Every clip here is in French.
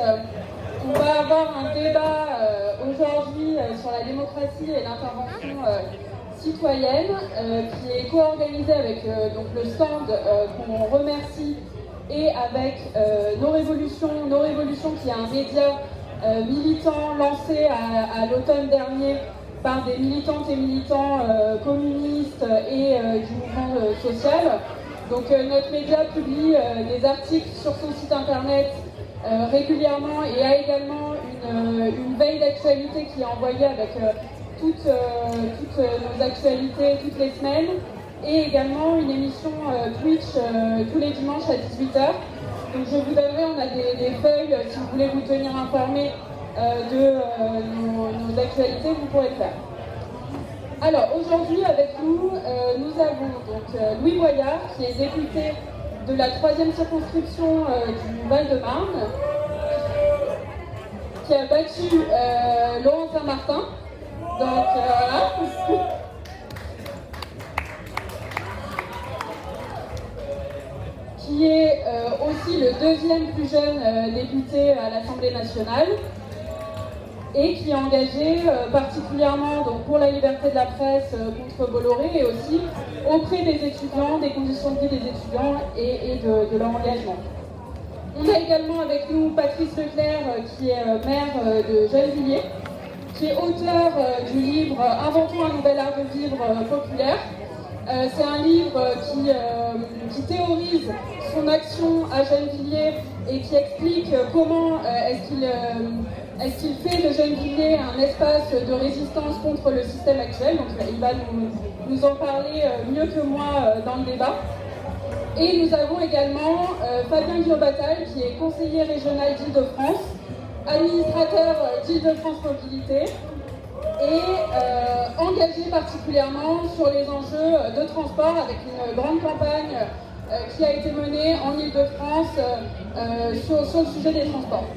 On va avoir un débat aujourd'hui sur la démocratie et l'intervention citoyenne qui est co-organisé avec donc le stand qu'on remercie et avec Nos Révolutions qui est un média militant lancé à l'automne dernier par des militantes et militants communistes et du mouvement social. Donc notre média publie des articles sur son site internet régulièrement et a également une veille d'actualité qui est envoyée avec toutes nos actualités toutes les semaines et également une émission Twitch tous les dimanches à 18h. Donc je vous donnerai, on a des feuilles si vous voulez vous tenir informés de nos actualités, vous pourrez le faire. Alors aujourd'hui avec nous, nous avons donc Louis Boyard qui est député de la 3e circonscription du Val-de-Marne, qui a battu Laurent Saint-Martin. Donc voilà. Qui est aussi le 2e plus jeune député à l'Assemblée nationale et qui est engagé particulièrement donc, pour la liberté de la presse contre Bolloré et aussi auprès des étudiants, des conditions de vie des étudiants et de leur engagement. On a également avec nous Patrice Leclerc qui est maire de Gennevilliers, qui est auteur du livre Inventons un nouvel art de vivre populaire. C'est un livre qui théorise son action à Gennevilliers et qui explique comment est-ce qu'il fait de Gennevilliers un espace de résistance contre le système actuel. Donc il va nous en parler mieux que moi dans le débat. Et nous avons également Fabien Guillaume-Battal qui est conseiller régional d'Île-de-France, administrateur d'Île-de-France Mobilité et engagé particulièrement sur les enjeux de transport avec une grande campagne qui a été menée en Île-de-France sur le sujet des transports.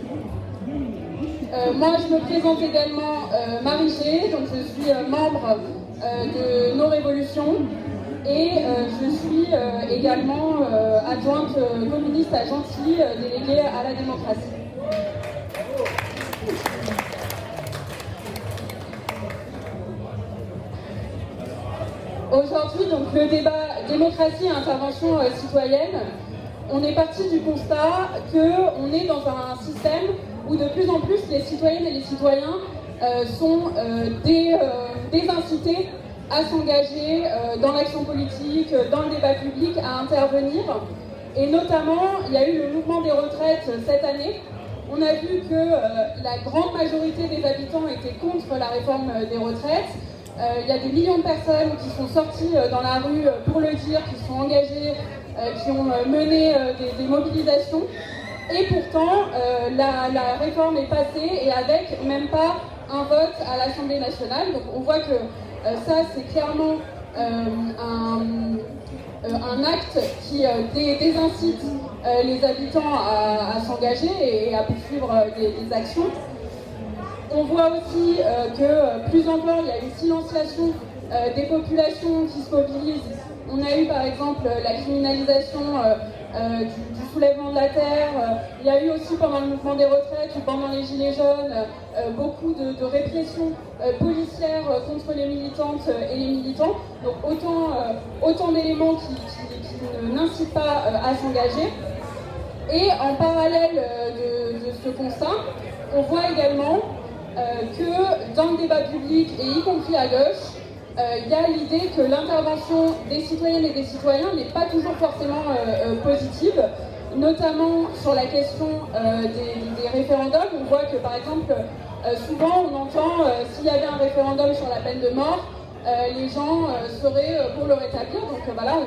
Moi, je me présente également Marie G, donc je suis membre de Nos Révolutions et je suis également adjointe communiste à Gentilly, déléguée à la démocratie. Aujourd'hui, donc, le débat démocratie et intervention citoyenne, on est parti du constat qu'on est dans un système où de plus en plus les citoyennes et les citoyens sont désincités à s'engager dans l'action politique, dans le débat public, à intervenir. Et notamment, il y a eu le mouvement des retraites cette année. On a vu que la grande majorité des habitants étaient contre la réforme des retraites. Il y a des millions de personnes qui sont sorties dans la rue pour le dire, qui sont engagées, qui ont mené des mobilisations. Et pourtant, la réforme est passée et avec même pas un vote à l'Assemblée nationale. Donc on voit que ça, c'est clairement un acte qui désincite les habitants à s'engager et à poursuivre des actions. On voit aussi que plus encore, il y a une silenciation des populations qui se mobilisent. On a eu par exemple la criminalisation du soulèvement de la terre. Il y a eu aussi pendant le mouvement des retraites ou pendant les Gilets jaunes beaucoup de répression policière contre les militantes et les militants. Donc autant d'éléments qui n'incitent pas à s'engager. Et en parallèle de ce constat, on voit également que dans le débat public, et y compris à gauche, il y a l'idée que l'intervention des citoyennes et des citoyens n'est pas toujours forcément positive, notamment sur la question des référendums. On voit que par exemple, souvent on entend s'il y avait un référendum sur la peine de mort, les gens seraient pour le rétablir. Donc voilà,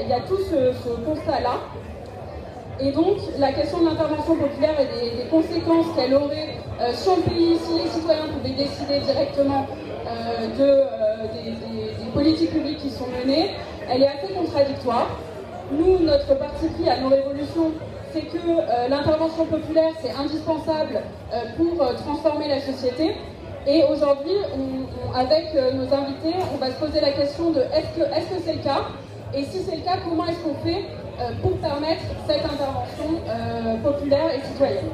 il y a tout ce constat-là. Et donc, la question de l'intervention populaire et des conséquences qu'elle aurait sur le pays si les citoyens pouvaient décider directement des politiques publiques qui sont menées, elle est assez contradictoire. Nous, notre parti pris à Nos Révolutions, c'est que l'intervention populaire, c'est indispensable pour transformer la société. Et aujourd'hui, avec nos invités, on va se poser la question de est-ce que c'est le cas ? Et si c'est le cas, comment est-ce qu'on fait pour permettre cette intervention populaire et citoyenne ?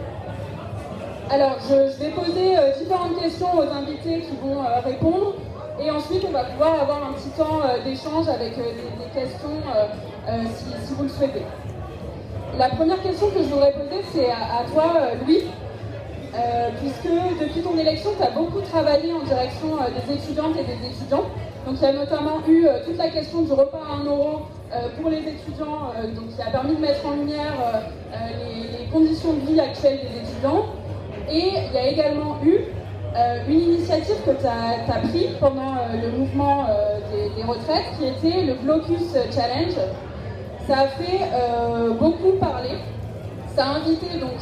Alors, je vais poser différentes questions aux invités qui vont répondre. Et ensuite, on va pouvoir avoir un petit temps d'échange avec des questions si vous le souhaitez. La première question que je voudrais poser, c'est à toi, Louis, puisque depuis ton élection, tu as beaucoup travaillé en direction des étudiantes et des étudiants. Donc, il y a notamment eu toute la question du repas à 1 euro pour les étudiants, donc qui a permis de mettre en lumière les conditions de vie actuelles des étudiants. Et il y a également eu une initiative que tu as prise pendant le mouvement des retraites, qui était le Blocus Challenge. Ça a fait beaucoup parler. Ça a invité donc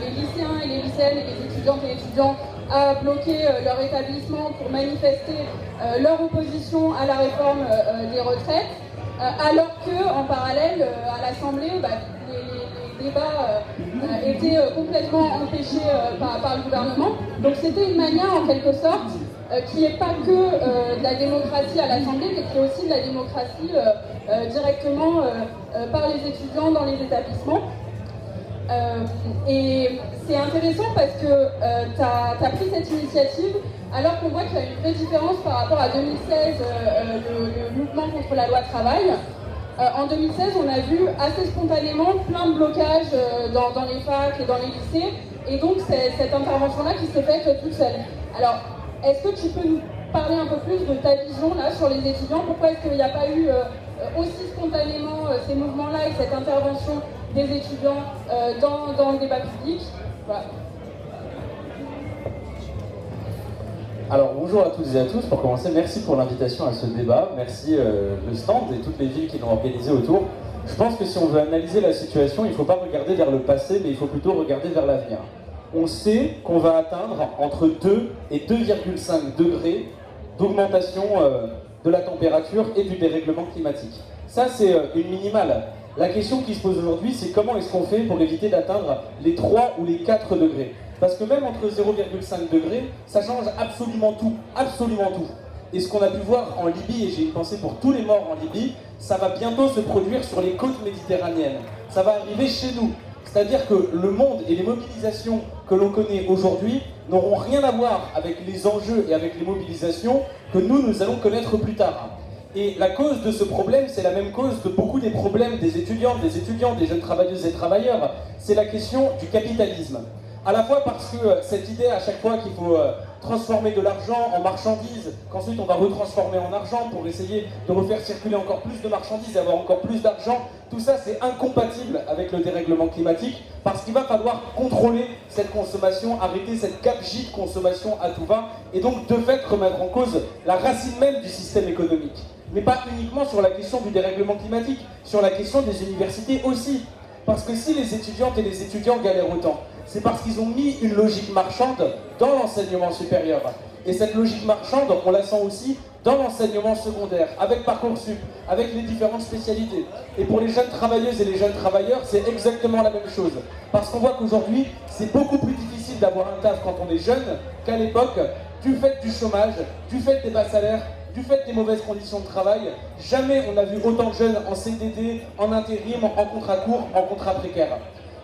les lycéens et les lycéennes et les étudiantes et étudiants à bloquer leur établissement pour manifester leur opposition à la réforme des retraites, alors qu'en parallèle, à l'Assemblée, les débats étaient complètement empêchés par le gouvernement. Donc c'était une manière, en quelque sorte, qui n'est pas que de la démocratie à l'Assemblée, mais qui est aussi de la démocratie directement par les étudiants dans les établissements. Et c'est intéressant parce que tu as pris cette initiative alors qu'on voit qu'il y a une vraie différence par rapport à 2016, le mouvement contre la loi travail. En 2016, on a vu assez spontanément plein de blocages dans les facs et dans les lycées, et donc c'est cette intervention-là qui s'est faite toute seule. Alors, est-ce que tu peux nous parler un peu plus de ta vision là sur les étudiants? Pourquoi est-ce qu'il n'y a pas eu aussi spontanément ces mouvements-là et cette intervention des étudiants dans le débat public? Voilà. Alors bonjour à toutes et à tous. Pour commencer, merci pour l'invitation à ce débat. Merci le stand et toutes les villes qui l'ont organisé autour. Je pense que si on veut analyser la situation, il ne faut pas regarder vers le passé, mais il faut plutôt regarder vers l'avenir. On sait qu'on va atteindre entre 2 et 2,5 degrés d'augmentation de la température et du dérèglement climatique. Ça, c'est une minimale. La question qui se pose aujourd'hui, c'est comment est-ce qu'on fait pour éviter d'atteindre les 3 ou les 4 degrés? Parce que même entre 0,5 degrés, ça change absolument tout, absolument tout. Et ce qu'on a pu voir en Libye, et j'ai une pensée pour tous les morts en Libye, ça va bientôt se produire sur les côtes méditerranéennes. Ça va arriver chez nous. C'est-à-dire que le monde et les mobilisations que l'on connaît aujourd'hui n'auront rien à voir avec les enjeux et avec les mobilisations que nous allons connaître plus tard. Et la cause de ce problème, c'est la même cause de beaucoup des problèmes des étudiants, des jeunes travailleuses et travailleurs. C'est la question du capitalisme. À la fois parce que cette idée à chaque fois qu'il faut transformer de l'argent en marchandises, qu'ensuite on va retransformer en argent pour essayer de refaire circuler encore plus de marchandises et avoir encore plus d'argent, tout ça c'est incompatible avec le dérèglement climatique parce qu'il va falloir contrôler cette consommation, arrêter cette gabegie de consommation à tout va et donc de fait remettre en cause la racine même du système économique. Mais pas uniquement sur la question du dérèglement climatique, sur la question des universités aussi. Parce que si les étudiantes et les étudiants galèrent autant, c'est parce qu'ils ont mis une logique marchande dans l'enseignement supérieur. Et cette logique marchande, on la sent aussi dans l'enseignement secondaire, avec Parcoursup, avec les différentes spécialités. Et pour les jeunes travailleuses et les jeunes travailleurs, c'est exactement la même chose. Parce qu'on voit qu'aujourd'hui, c'est beaucoup plus difficile d'avoir un taf quand on est jeune qu'à l'époque, du fait du chômage, du fait des bas salaires, du fait des mauvaises conditions de travail. Jamais on n'a vu autant de jeunes en CDD, en intérim, en contrat court, en contrat précaire.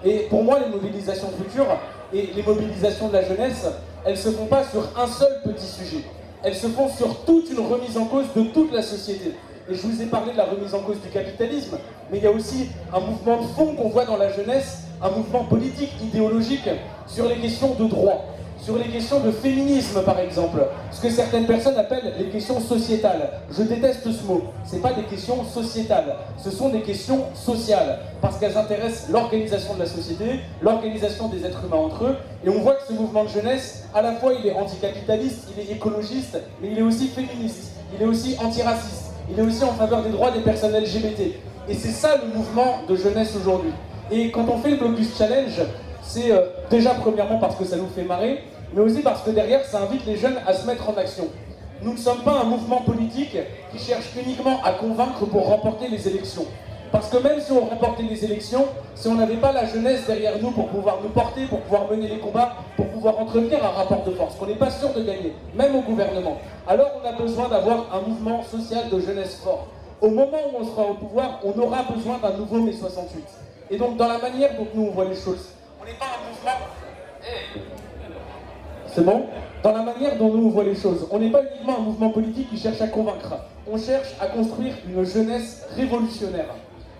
Et pour moi, les mobilisations futures et les mobilisations de la jeunesse, elles ne se font pas sur un seul petit sujet. Elles se font sur toute une remise en cause de toute la société. Et je vous ai parlé de la remise en cause du capitalisme, mais il y a aussi un mouvement de fond qu'on voit dans la jeunesse, un mouvement politique, idéologique, sur les questions de droit, sur les questions de féminisme par exemple, ce que certaines personnes appellent les questions sociétales. Je déteste ce mot, ce n'est pas des questions sociétales, ce sont des questions sociales, parce qu'elles intéressent l'organisation de la société, l'organisation des êtres humains entre eux, et on voit que ce mouvement de jeunesse, à la fois il est anticapitaliste, il est écologiste, mais il est aussi féministe, il est aussi antiraciste, il est aussi en faveur des droits des personnes LGBT. Et c'est ça le mouvement de jeunesse aujourd'hui. Et quand on fait le Blocus Challenge, c'est déjà premièrement parce que ça nous fait marrer, mais aussi parce que derrière ça invite les jeunes à se mettre en action. Nous ne sommes pas un mouvement politique qui cherche uniquement à convaincre pour remporter les élections. Parce que même si on remportait les élections, si on n'avait pas la jeunesse derrière nous pour pouvoir nous porter, pour pouvoir mener les combats, pour pouvoir entretenir un rapport de force, qu'on n'est pas sûr de gagner, même au gouvernement, alors on a besoin d'avoir un mouvement social de jeunesse fort. Au moment où on sera au pouvoir, on aura besoin d'un nouveau mai 68. Et donc dans la manière dont nous on voit les choses, on n'est pas un mouvement... C'est bon? Dans la manière dont nous on voit les choses. On n'est pas uniquement un mouvement politique qui cherche à convaincre. On cherche à construire une jeunesse révolutionnaire.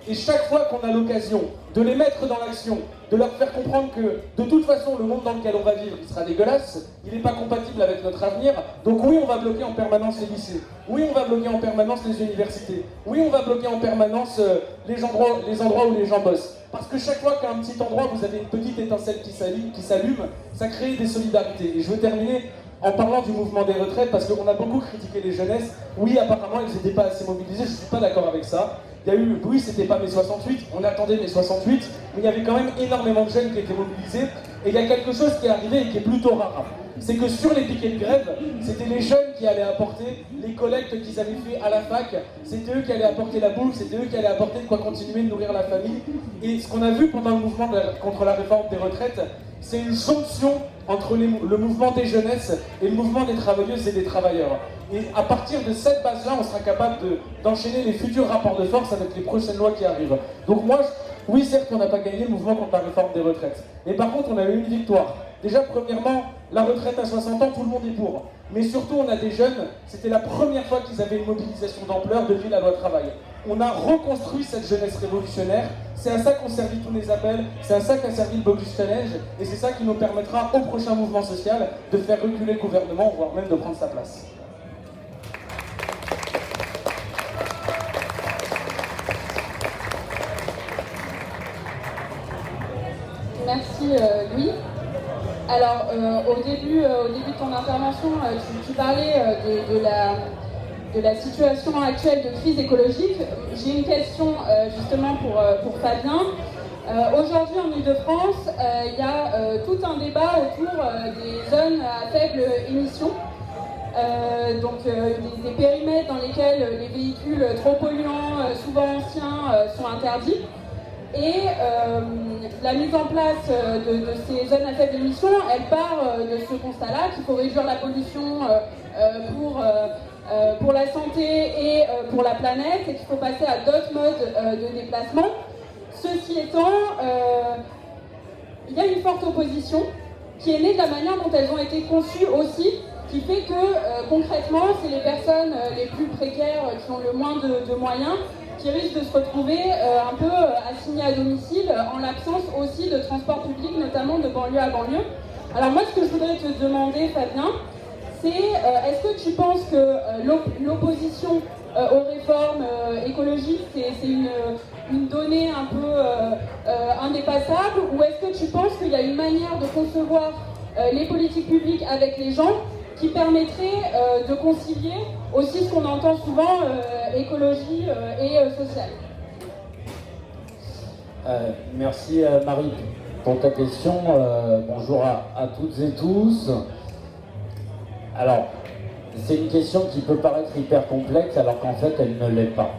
Et chaque fois qu'on a l'occasion de les mettre dans l'action, de leur faire comprendre que de toute façon le monde dans lequel on va vivre, il sera dégueulasse, il n'est pas compatible avec notre avenir, donc oui on va bloquer en permanence les lycées, oui on va bloquer en permanence les universités, oui on va bloquer en permanence les endroits où les gens bossent. Parce que chaque fois qu'à un petit endroit vous avez une petite étincelle qui s'allume, ça crée des solidarités. Et je veux terminer en parlant du mouvement des retraites, parce qu'on a beaucoup critiqué les jeunesses. Oui, apparemment, ils n'étaient pas assez mobilisés, je ne suis pas d'accord avec ça. Il y a eu, oui, c'était pas mai 68, on attendait mai 68, mais il y avait quand même énormément de jeunes qui étaient mobilisés. Et il y a quelque chose qui est arrivé et qui est plutôt rare. C'est que sur les piquets de grève, c'était les jeunes qui allaient apporter les collectes qu'ils avaient fait à la fac, c'était eux qui allaient apporter la bouffe, c'était eux qui allaient apporter de quoi continuer de nourrir la famille. Et ce qu'on a vu pendant le mouvement contre la réforme des retraites, c'est une jonction entre le mouvement des jeunesses et le mouvement des travailleuses et des travailleurs. Et à partir de cette base-là, on sera capable d'enchaîner les futurs rapports de force avec les prochaines lois qui arrivent. Donc moi, oui, certes, on n'a pas gagné le mouvement contre la réforme des retraites. Mais par contre, on a eu une victoire. Déjà, premièrement, la retraite à 60 ans, tout le monde est pour. Mais surtout, on a des jeunes, c'était la première fois qu'ils avaient une mobilisation d'ampleur depuis la loi travail. On a reconstruit cette jeunesse révolutionnaire, c'est à ça qu'ont servi tous les appels, c'est à ça qu'a servi le Bogus Challenge, et c'est ça qui nous permettra au prochain mouvement social de faire reculer le gouvernement, voire même de prendre sa place. Merci Louis. Alors au début de ton intervention, tu parlais de la situation actuelle de crise écologique. J'ai une question justement pour Fabien. Aujourd'hui en Ile-de-France, il y a tout un débat autour des zones à faible émission. Donc des périmètres dans lesquels les véhicules trop polluants, souvent anciens, sont interdits. Et la mise en place de ces zones à faible émission, elle part de ce constat-là qu'il faut réduire la pollution pour la santé et pour la planète, et qu'il faut passer à d'autres modes de déplacement. Ceci étant, il y a une forte opposition qui est née de la manière dont elles ont été conçues aussi, qui fait que concrètement, c'est les personnes les plus précaires qui ont le moins de moyens qui risquent de se retrouver un peu assignées à domicile en l'absence aussi de transport public, notamment de banlieue à banlieue. Alors moi, ce que je voudrais te demander, Fabien, c'est est-ce que tu penses que l'opposition aux réformes écologiques, c'est une donnée un peu indépassable, ou est-ce que tu penses qu'il y a une manière de concevoir les politiques publiques avec les gens qui permettrait de concilier aussi ce qu'on entend souvent, écologie et sociale. Merci Marie pour ta question. Bonjour à toutes et tous. Alors, c'est une question qui peut paraître hyper complexe alors qu'en fait elle ne l'est pas.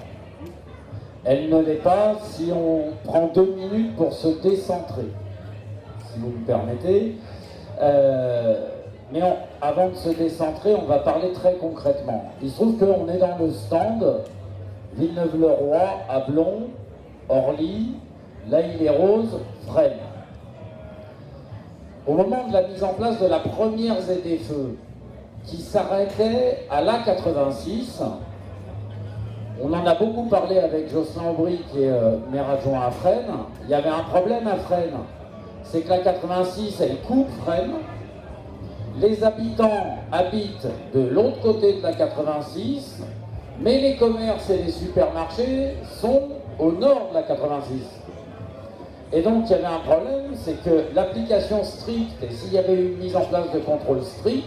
Elle ne l'est pas si on prend 2 minutes pour se décentrer, si vous me permettez. Mais avant de se décentrer, on va parler très concrètement. Il se trouve qu'on est dans le stand Villeneuve-le-Roi, Ablon, Orly, L'Haÿ-les-Roses, Fresnes. Au moment de la mise en place de la première ZFE, qui s'arrêtait à l'A86, on en a beaucoup parlé avec Jocelyn Aubry, qui est maire adjoint à Fresnes. Il y avait un problème à Fresnes, c'est que la 86, elle coupe Fresnes. Les habitants habitent de l'autre côté de la 86, mais les commerces et les supermarchés sont au nord de la 86. Et donc il y avait un problème, c'est que l'application stricte, et s'il y avait une mise en place de contrôle strict,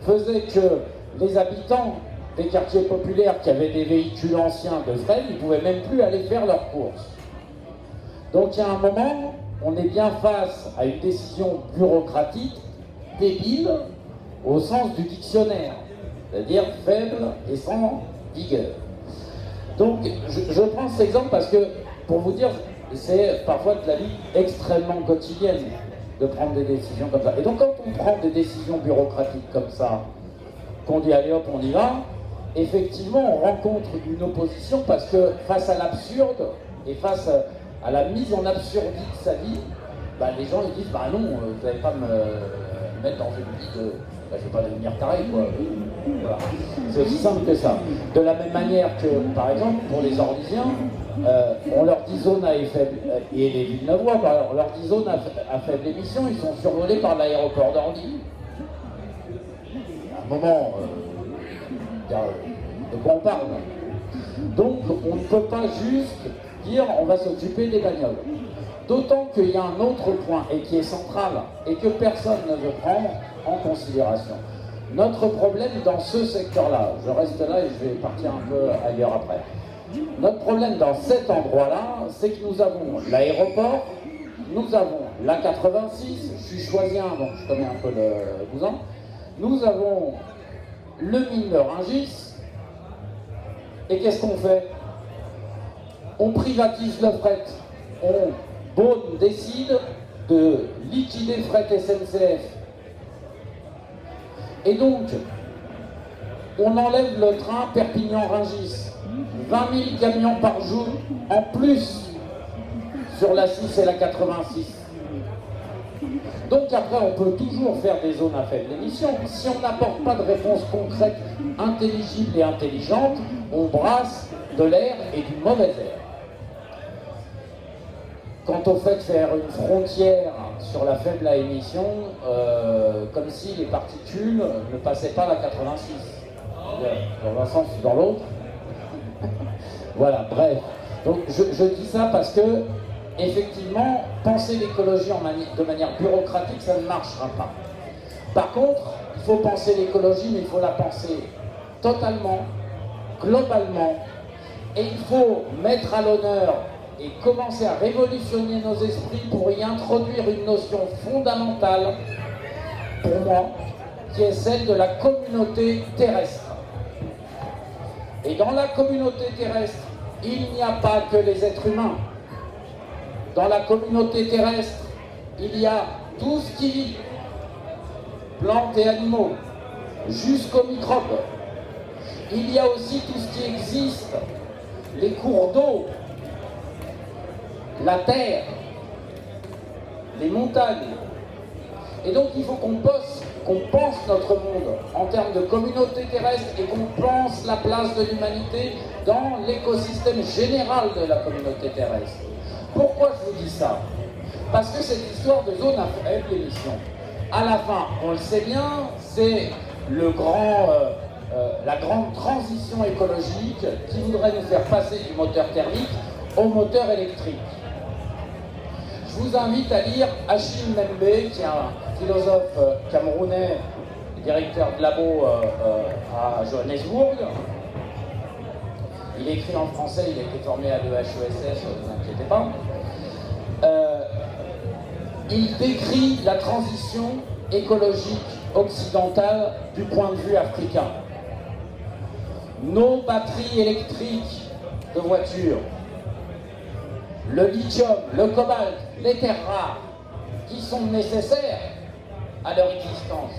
faisait que les habitants des quartiers populaires qui avaient des véhicules anciens de Fresnes, ils ne pouvaient même plus aller faire leurs courses. Donc il y a un moment, on est bien face à une décision bureaucratique débile au sens du dictionnaire, c'est-à-dire faible et sans vigueur. Donc je prends cet exemple parce que, pour vous dire, c'est parfois de la vie extrêmement quotidienne de prendre des décisions comme ça. Et donc quand on prend des décisions bureaucratiques comme ça, qu'on dit allez hop on y va, effectivement on rencontre une opposition parce que face à l'absurde et face à la mise en absurdité de sa vie, bah, les gens ils disent bah non, vous n'allez pas me mettre dans une vie de... je ne vais pas devenir taré, quoi. Voilà. C'est aussi simple que ça. De la même manière que, par exemple, pour les Orlysiens, on leur dit zone à faible, et les Villeneuvois, on leur dit zone à faible émission, ils sont survolés par l'aéroport d'Orly. À un moment, de quoi on parle? Donc, on ne peut pas juste dire on va s'occuper des bagnoles. D'autant qu'il y a un autre point, et qui est central, et que personne ne veut prendre en considération. Notre problème dans ce secteur-là, je reste là et je vais partir un peu ailleurs après. Notre problème dans cet endroit-là, c'est que nous avons l'aéroport, nous avons l'A86, je suis choisien, donc je connais un peu le cousin, nous avons le mine de Rungis, et qu'est-ce qu'on fait? On privatise le fret, Beaune décide de liquider fret SNCF. Et donc, on enlève le train Perpignan-Rungis. 20 000 camions par jour en plus sur la 6 et la 86. Donc après, on peut toujours faire des zones à faible émission. Si on n'apporte pas de réponse concrète, intelligible et intelligente, on brasse de l'air et du mauvais air. Quant au fait de faire une frontière sur la faible émission, comme si les particules ne passaient pas la 86, dans un sens ou dans l'autre. Voilà, bref. Donc je dis ça parce que, effectivement, penser l'écologie de manière bureaucratique, ça ne marchera pas. Par contre, il faut penser l'écologie, mais il faut la penser totalement, globalement, et il faut mettre à l'honneur et commencer à révolutionner nos esprits pour y introduire une notion fondamentale, pour moi, qui est celle de la communauté terrestre. Et dans la communauté terrestre, il n'y a pas que les êtres humains. Dans la communauté terrestre, il y a tout ce qui vit, plantes et animaux, jusqu'aux microbes. Il y a aussi tout ce qui existe, les cours d'eau, la terre, les montagnes. Et donc il faut qu'on pense notre monde en termes de communauté terrestre et qu'on pense la place de l'humanité dans l'écosystème général de la communauté terrestre. Pourquoi je vous dis ça? Parce que cette histoire de zone à faible émission, à la fin, on le sait bien, c'est la grande transition écologique qui voudrait nous faire passer du moteur thermique au moteur électrique. Je vous invite à lire Achille Mbembe, qui est un philosophe camerounais, directeur de labo à Johannesburg. Il écrit en français, il a été formé à l'EHESS, ne vous inquiétez pas. Il décrit la transition écologique occidentale du point de vue africain. Nos batteries électriques de voitures, le lithium, le cobalt, les terres rares, qui sont nécessaires à leur existence,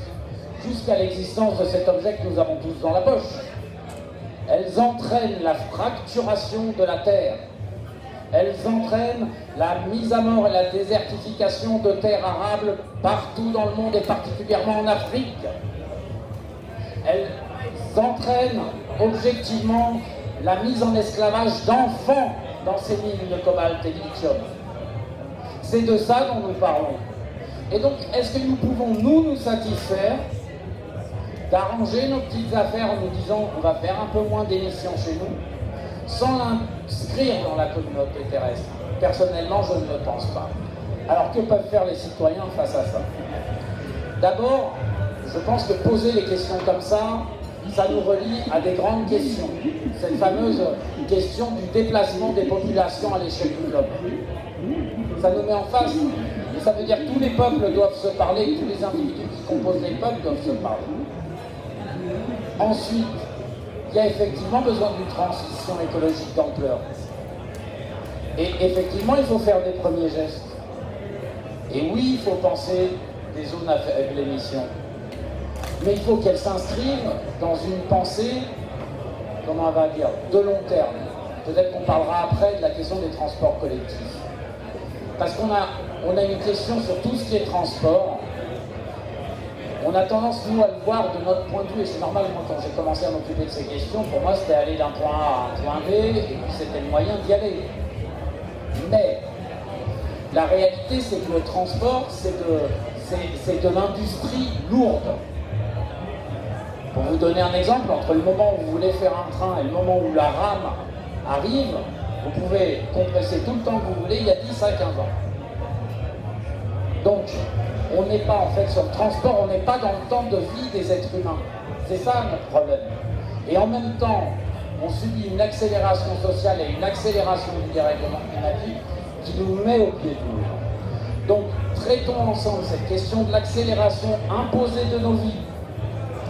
jusqu'à l'existence de cet objet que nous avons tous dans la poche. Elles entraînent la fracturation de la terre. Elles entraînent la mise à mort et la désertification de terres arables partout dans le monde et particulièrement en Afrique. Elles entraînent objectivement la mise en esclavage d'enfants dans ces mines de cobalt et de lithium. C'est de ça dont nous parlons. Et donc, est-ce que nous pouvons nous satisfaire d'arranger nos petites affaires en nous disant on va faire un peu moins d'émissions chez nous, sans l'inscrire dans la communauté terrestre? Personnellement, je ne le pense pas. Alors que peuvent faire les citoyens face à ça? D'abord, je pense que poser les questions comme ça nous relie à des grandes questions. Cette fameuse question du déplacement des populations à l'échelle du globe. Ça nous met en face, et ça veut dire que tous les peuples doivent se parler, tous les individus qui composent les peuples doivent se parler. Ensuite, il y a effectivement besoin d'une transition écologique d'ampleur. Et effectivement, il faut faire des premiers gestes. Et oui, il faut penser des zones à faible émission. Mais il faut qu'elles s'inscrivent dans une pensée, comment on va dire, de long terme. Peut-être qu'on parlera après de la question des transports collectifs. Parce qu'on a une question sur tout ce qui est transport. On a tendance, nous, à le voir de notre point de vue, et c'est normal, moi, quand j'ai commencé à m'occuper de ces questions, pour moi, c'était aller d'un point A à un point B, et puis c'était le moyen d'y aller. Mais la réalité, c'est que le transport, c'est de l'industrie lourde. Pour vous donner un exemple, entre le moment où vous voulez faire un train et le moment où la rame arrive, vous pouvez compresser tout le temps que vous voulez, il y a 10 à 15 ans. Donc, on n'est pas en fait sur le transport, on n'est pas dans le temps de vie des êtres humains. C'est ça notre problème. Et en même temps, on subit une accélération sociale et une accélération du dérèglement climatique qui nous met au pied du mur. Donc, traitons ensemble cette question de l'accélération imposée de nos vies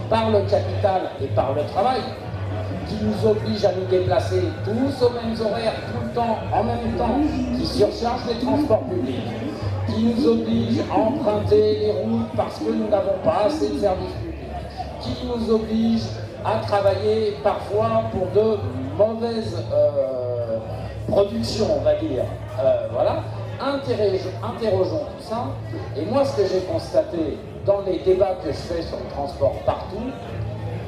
par le capital et par le travail, qui nous oblige à nous déplacer tous aux mêmes horaires, tout le temps, en même temps, qui surcharge les transports publics, qui nous oblige à emprunter les routes parce que nous n'avons pas assez de services publics, qui nous oblige à travailler parfois pour de mauvaises productions, on va dire. Voilà. Interrogeons tout ça. Et moi, ce que j'ai constaté dans les débats que je fais sur le transport partout,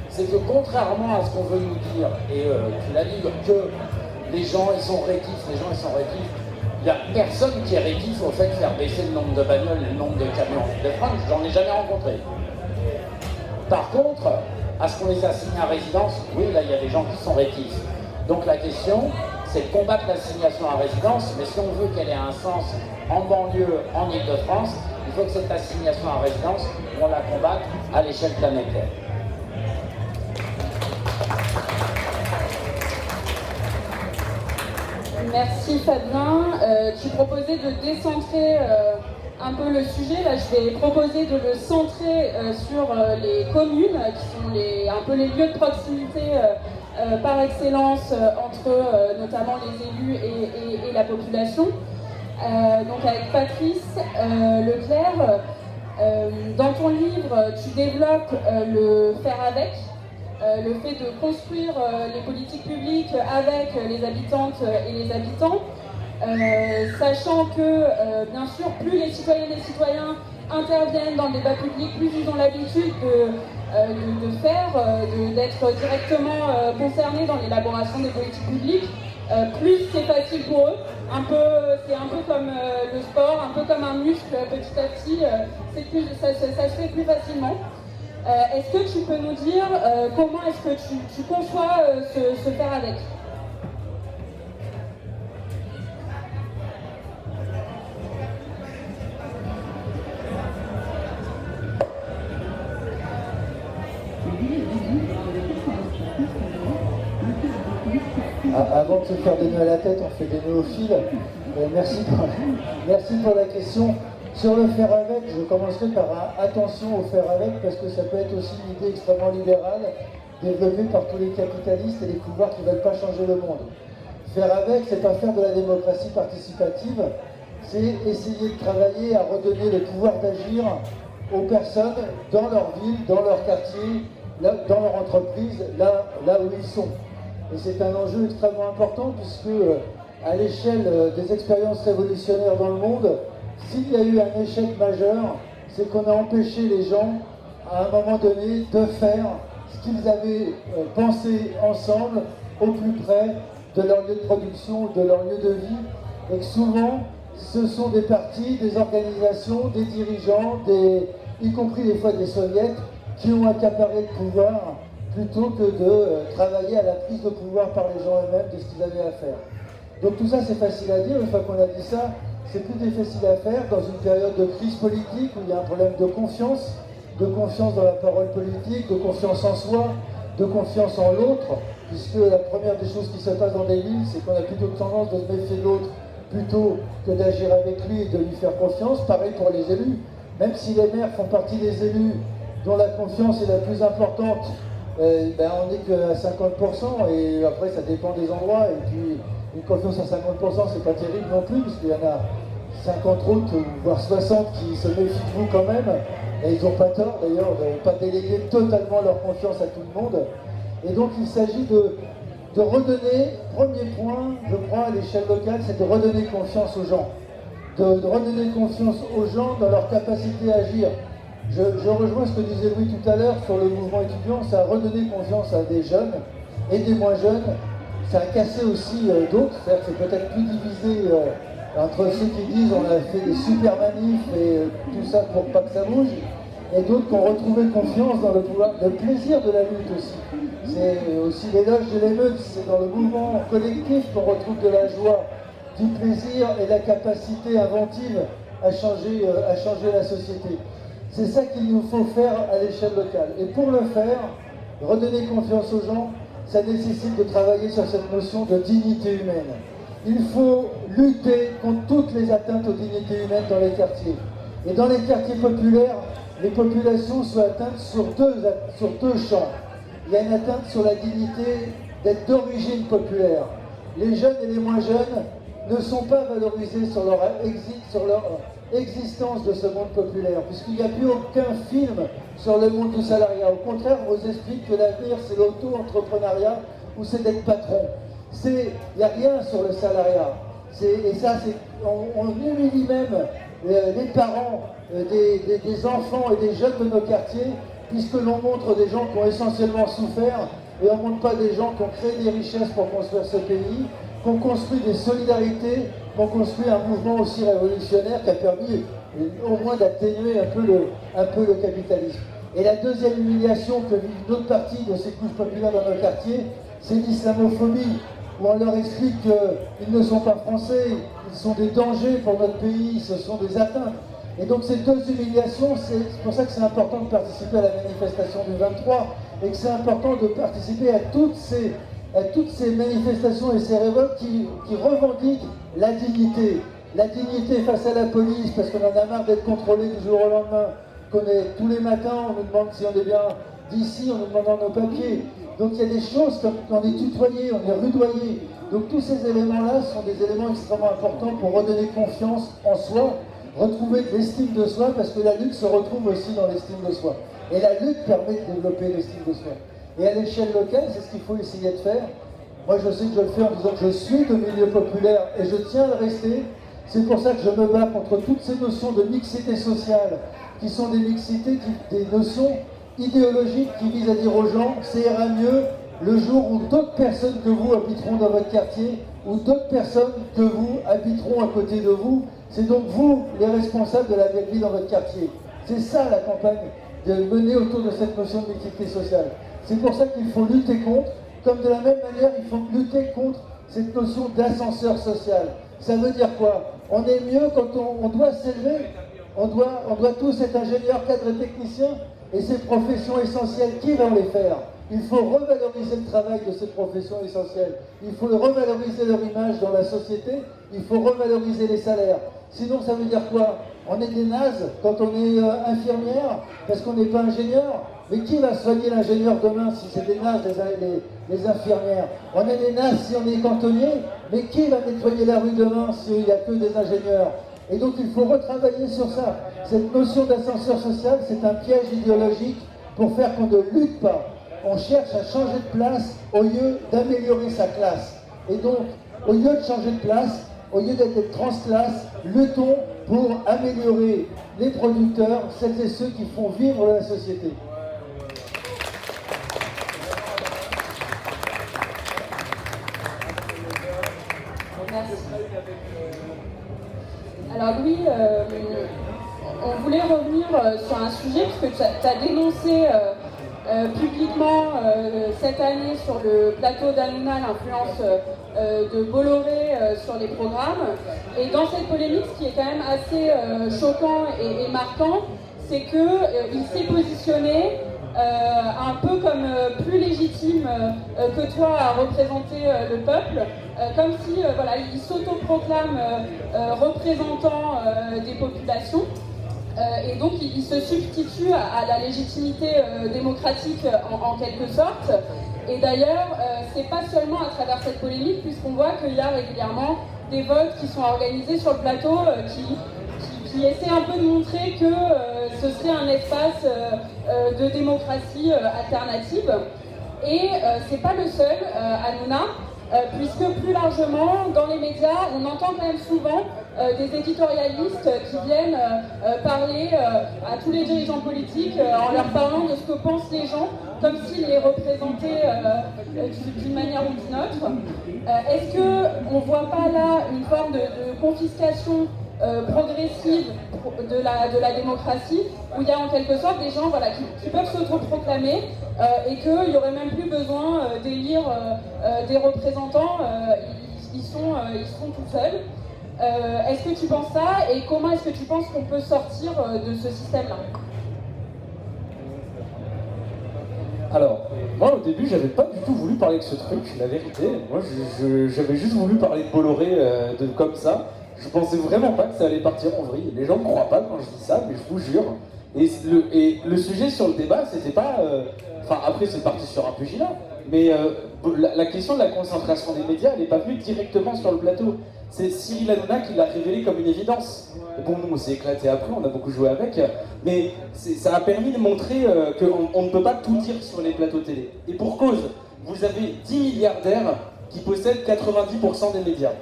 c'est que contrairement à ce qu'on veut nous dire, et tu l'as dit, que les gens ils sont rétifs, il n'y a personne qui est rétif au fait de faire baisser le nombre de bagnoles et le nombre de camions de France, j'en ai jamais rencontré. Par contre, à ce qu'on les assigne à résidence, oui, là il y a des gens qui sont rétifs. Donc la question, c'est de combattre l'assignation à résidence, mais si on veut qu'elle ait un sens en banlieue, en Ile-de-France, il faut que cette assignation à résidence, on la combatte à l'échelle planétaire. Merci Fabien. Tu proposais de décentrer un peu le sujet. Là, je vais proposer de le centrer sur les communes, qui sont un peu les lieux de proximité par excellence entre notamment les élus et la population. Donc avec Patrice Leclerc, dans ton livre, tu développes le faire avec. Le fait de construire les politiques publiques avec les habitantes et les habitants, sachant que, bien sûr, plus les citoyennes et les citoyens interviennent dans le débat public, plus ils ont l'habitude d'être directement concernés dans l'élaboration des politiques publiques, plus c'est facile pour eux. C'est un peu comme le sport, un peu comme un muscle, petit à petit, ça se fait plus facilement. Est-ce que tu peux nous dire comment est-ce que tu conçois ce faire avec ? Avant de se faire des nœuds à la tête, on fait des néophiles. Merci pour la question. Sur le faire avec, je commencerai par attention au faire avec, parce que ça peut être aussi une idée extrêmement libérale, développée par tous les capitalistes et les pouvoirs qui ne veulent pas changer le monde. Faire avec, c'est pas faire de la démocratie participative, c'est essayer de travailler à redonner le pouvoir d'agir aux personnes dans leur ville, dans leur quartier, dans leur entreprise, là où ils sont. Et c'est un enjeu extrêmement important, puisque à l'échelle des expériences révolutionnaires dans le monde, s'il y a eu un échec majeur, c'est qu'on a empêché les gens, à un moment donné, de faire ce qu'ils avaient pensé ensemble, au plus près de leur lieu de production, de leur lieu de vie, et que souvent, ce sont des partis, des organisations, des dirigeants, y compris des fois des soviets, qui ont accaparé le pouvoir plutôt que de travailler à la prise de pouvoir par les gens eux-mêmes de ce qu'ils avaient à faire. Donc tout ça, c'est facile à dire. Une fois qu'on a dit ça, c'est plus difficile à faire dans une période de crise politique où il y a un problème de confiance dans la parole politique, de confiance en soi, de confiance en l'autre, puisque la première des choses qui se passe dans des villes, c'est qu'on a plutôt tendance de se méfier de l'autre plutôt que d'agir avec lui et de lui faire confiance. Pareil pour les élus, même si les maires font partie des élus dont la confiance est la plus importante, on n'est qu'à 50%, et après ça dépend des endroits, et puis une confiance à 50%, c'est pas terrible non plus, parce qu'il y en a 50 autres, voire 60 qui se méfient de vous quand même, et ils n'ont pas tort d'ailleurs de ne pas déléguer totalement leur confiance à tout le monde. Et donc il s'agit de redonner, premier point, je crois, à l'échelle locale, c'est de redonner confiance aux gens. De redonner confiance aux gens dans leur capacité à agir. Je rejoins ce que disait Louis tout à l'heure sur le mouvement étudiant, ça a redonné confiance à des jeunes et des moins jeunes. Ça a cassé aussi d'autres, c'est-à-dire que c'est peut-être plus divisé entre ceux qui disent on a fait des super manifs et tout ça pour pas que ça bouge, et d'autres qui ont retrouvé confiance dans le plaisir de la lutte aussi. C'est aussi l'éloge de l'émeute, c'est dans le mouvement collectif qu'on retrouve de la joie, du plaisir et la capacité inventive à changer la société. C'est ça qu'il nous faut faire à l'échelle locale. Et pour le faire, redonner confiance aux gens, ça nécessite de travailler sur cette notion de dignité humaine. Il faut lutter contre toutes les atteintes aux dignités humaines dans les quartiers. Et dans les quartiers populaires, les populations sont atteintes sur deux champs. Il y a une atteinte sur la dignité d'être d'origine populaire. Les jeunes et les moins jeunes ne sont pas valorisés sur leur existence de ce monde populaire, puisqu'il n'y a plus aucun film sur le monde du salariat. Au contraire, on vous explique que l'avenir, c'est l'auto-entrepreneuriat ou c'est d'être patron. Il n'y a rien sur le salariat. On humilie même les parents des enfants et des jeunes de nos quartiers, puisque l'on montre des gens qui ont essentiellement souffert, et on ne montre pas des gens qui ont créé des richesses pour construire ce pays, qui ont construit des solidarités, qui ont construit un mouvement aussi révolutionnaire qui a permis au moins d'atténuer un peu le capitalisme. Et la deuxième humiliation que vivent d'autres parties de ces couches populaires dans nos quartiers, c'est l'islamophobie, où on leur explique qu'ils ne sont pas français, ils sont des dangers pour notre pays, ce sont des atteintes. Et donc ces deux humiliations, c'est pour ça que c'est important de participer à la manifestation du 23, et que c'est important de participer à toutes ces manifestations et ces révoltes qui revendiquent la dignité. La dignité face à la police, parce qu'on en a marre d'être contrôlé du jour au lendemain, tous les matins, on nous demande si on est bien d'ici, on nous demande nos papiers. Donc il y a des choses comme on est tutoyé, on est rudoyé. Donc tous ces éléments-là sont des éléments extrêmement importants pour redonner confiance en soi, retrouver de l'estime de soi, parce que la lutte se retrouve aussi dans l'estime de soi. Et la lutte permet de développer l'estime de soi. Et à l'échelle locale, c'est ce qu'il faut essayer de faire. Moi, je sais que je le fais en disant que je suis de milieu populaire et je tiens à le rester. C'est pour ça que je me bats contre toutes ces notions de mixité sociale, qui sont des mixités, des notions idéologiques qui visent à dire aux gens « ça ira mieux le jour où d'autres personnes que vous habiteront dans votre quartier, ou d'autres personnes que vous habiteront à côté de vous. C'est donc vous les responsables de la belle vie dans votre quartier. » C'est ça la campagne de mener autour de cette notion de mixité sociale. C'est pour ça qu'il faut lutter contre, comme de la même manière il faut lutter contre cette notion d'ascenseur social. Ça veut dire quoi? On est mieux quand on doit s'élever, on doit tous être ingénieurs, cadres et techniciens, et ces professions essentielles, qui vont les faire? Il faut revaloriser le travail de ces professions essentielles. Il faut revaloriser leur image dans la société. Il faut revaloriser les salaires. Sinon, ça veut dire quoi? On est des nazes quand on est infirmière, parce qu'on n'est pas ingénieur. Mais qui va soigner l'ingénieur demain si c'est des nazes, les infirmières? On est des nazes si on est cantonnier, mais qui va nettoyer la rue demain s'il n'y a que des ingénieurs? Et donc il faut retravailler sur ça. Cette notion d'ascenseur social, c'est un piège idéologique pour faire qu'on ne lutte pas. On cherche à changer de place au lieu d'améliorer sa classe. Et donc, au lieu de changer de place, au lieu d'être transclasse, luttons pour améliorer les producteurs, celles et ceux qui font vivre la société. Merci. Alors Louis, on voulait revenir sur un sujet, puisque tu as dénoncé publiquement cette année sur le plateau d'Hanouna l'influence de Bolloré sur les programmes. Et dans cette polémique, ce qui est quand même assez choquant et marquant, c'est qu'il s'est positionné un peu comme plus légitime que toi à représenter le peuple, comme si voilà, il s'autoproclame représentant des populations. Et donc il se substitue à la légitimité démocratique en quelque sorte. Et d'ailleurs, c'est pas seulement à travers cette polémique, puisqu'on voit qu'il y a régulièrement des votes qui sont organisés sur le plateau qui essaient un peu de montrer que ce serait un espace de démocratie alternative. Et c'est pas le seul, Hanouna. puisque plus largement, dans les médias, on entend quand même souvent des éditorialistes qui viennent parler à tous les dirigeants politiques en leur parlant de ce que pensent les gens, comme s'ils les représentaient d'une manière ou d'une autre. Est-ce qu'on ne voit pas là une forme de confiscation progressive de la démocratie, où il y a en quelque sorte des gens qui peuvent s'autoproclamer et qu'il n'y aurait même plus besoin d'élire des représentants, ils sont tout seuls. Est-ce que tu penses ça, et comment est-ce que tu penses qu'on peut sortir de ce système-là? Alors, moi au début, j'avais pas du tout voulu parler de ce truc, la vérité. Moi, j'avais juste voulu parler de Bolloré comme ça. Je pensais vraiment pas que ça allait partir en vrille. Les gens ne croient pas quand je dis ça, mais je vous jure. Et le sujet sur le débat, c'était pas... Enfin, après, c'est parti sur un pugilat. Mais la question de la concentration des médias, elle n'est pas venue directement sur le plateau. C'est Cyril Hanouna qui l'a révélé comme une évidence. Bon, nous, on s'est éclaté après, on a beaucoup joué avec. Mais ça a permis de montrer qu'on ne peut pas tout dire sur les plateaux télé. Et pour cause, vous avez 10 milliardaires qui possèdent 90% des médias.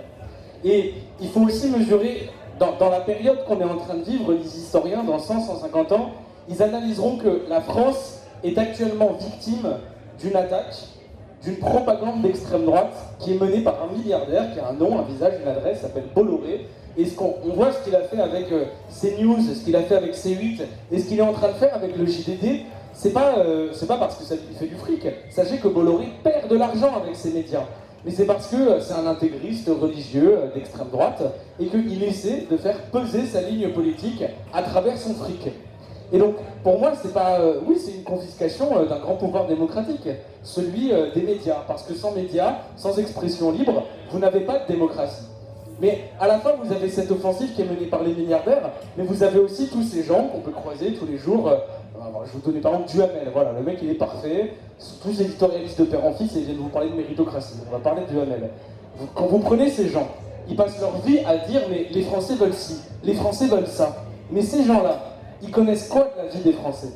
Et il faut aussi mesurer, dans la période qu'on est en train de vivre, les historiens, dans 100-150 ans, ils analyseront que la France est actuellement victime d'une attaque, d'une propagande d'extrême droite qui est menée par un milliardaire qui a un nom, un visage, une adresse, s'appelle Bolloré. Et on voit ce qu'il a fait avec CNews, ce qu'il a fait avec C8, et ce qu'il est en train de faire avec le JDD, c'est pas parce que ça lui fait du fric. Sachez que Bolloré perd de l'argent avec ses médias. Mais c'est parce que c'est un intégriste religieux d'extrême droite et qu'il essaie de faire peser sa ligne politique à travers son fric. Et donc, pour moi, c'est pas... oui, c'est une confiscation d'un grand pouvoir démocratique, celui des médias. Parce que sans médias, sans expression libre, vous n'avez pas de démocratie. Mais à la fin, vous avez cette offensive qui est menée par les milliardaires, mais vous avez aussi tous ces gens qu'on peut croiser tous les jours. Je vous donnais par exemple Duhamel, voilà, le mec il est parfait, tous éditorialistes de père en fils et ils viennent vous parler de méritocratie. On va parler de Duhamel. Quand vous prenez ces gens, ils passent leur vie à dire mais les Français veulent ci, les Français veulent ça. Mais ces gens-là, ils connaissent quoi de la vie des Français?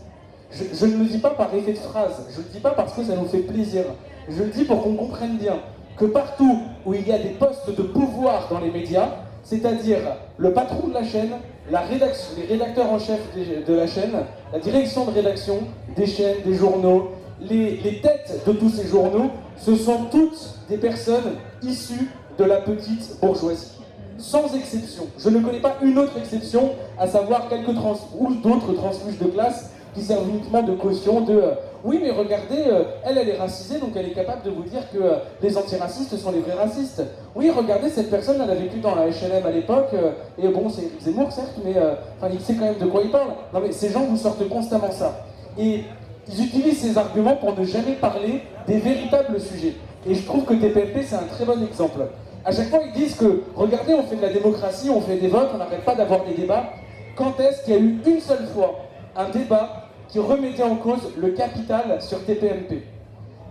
Je ne le dis pas par effet de phrase, je ne le dis pas parce que ça nous fait plaisir, je le dis pour qu'on comprenne bien que partout où il y a des postes de pouvoir dans les médias, c'est-à-dire le patron de la chaîne, les rédacteurs en chef de la chaîne, la direction de rédaction des chaînes, des journaux, les têtes de tous ces journaux, ce sont toutes des personnes issues de la petite bourgeoisie. Sans exception. Je ne connais pas une autre exception, à savoir quelques ou d'autres transfuges de classe qui servent uniquement de caution de oui mais regardez, elle est racisée donc elle est capable de vous dire que les antiracistes sont les vrais racistes. Oui regardez cette personne elle a vécu dans la H&M à l'époque et bon c'est Éric Zemmour certes mais il sait quand même de quoi il parle. Non mais ces gens vous sortent constamment ça. Et ils utilisent ces arguments pour ne jamais parler des véritables sujets. Et je trouve que TPMP c'est un très bon exemple. À chaque fois ils disent que regardez on fait de la démocratie, on fait des votes, on n'arrête pas d'avoir des débats. Quand est-ce qu'il y a eu une seule fois un débat qui remettait en cause le capital sur TPMP?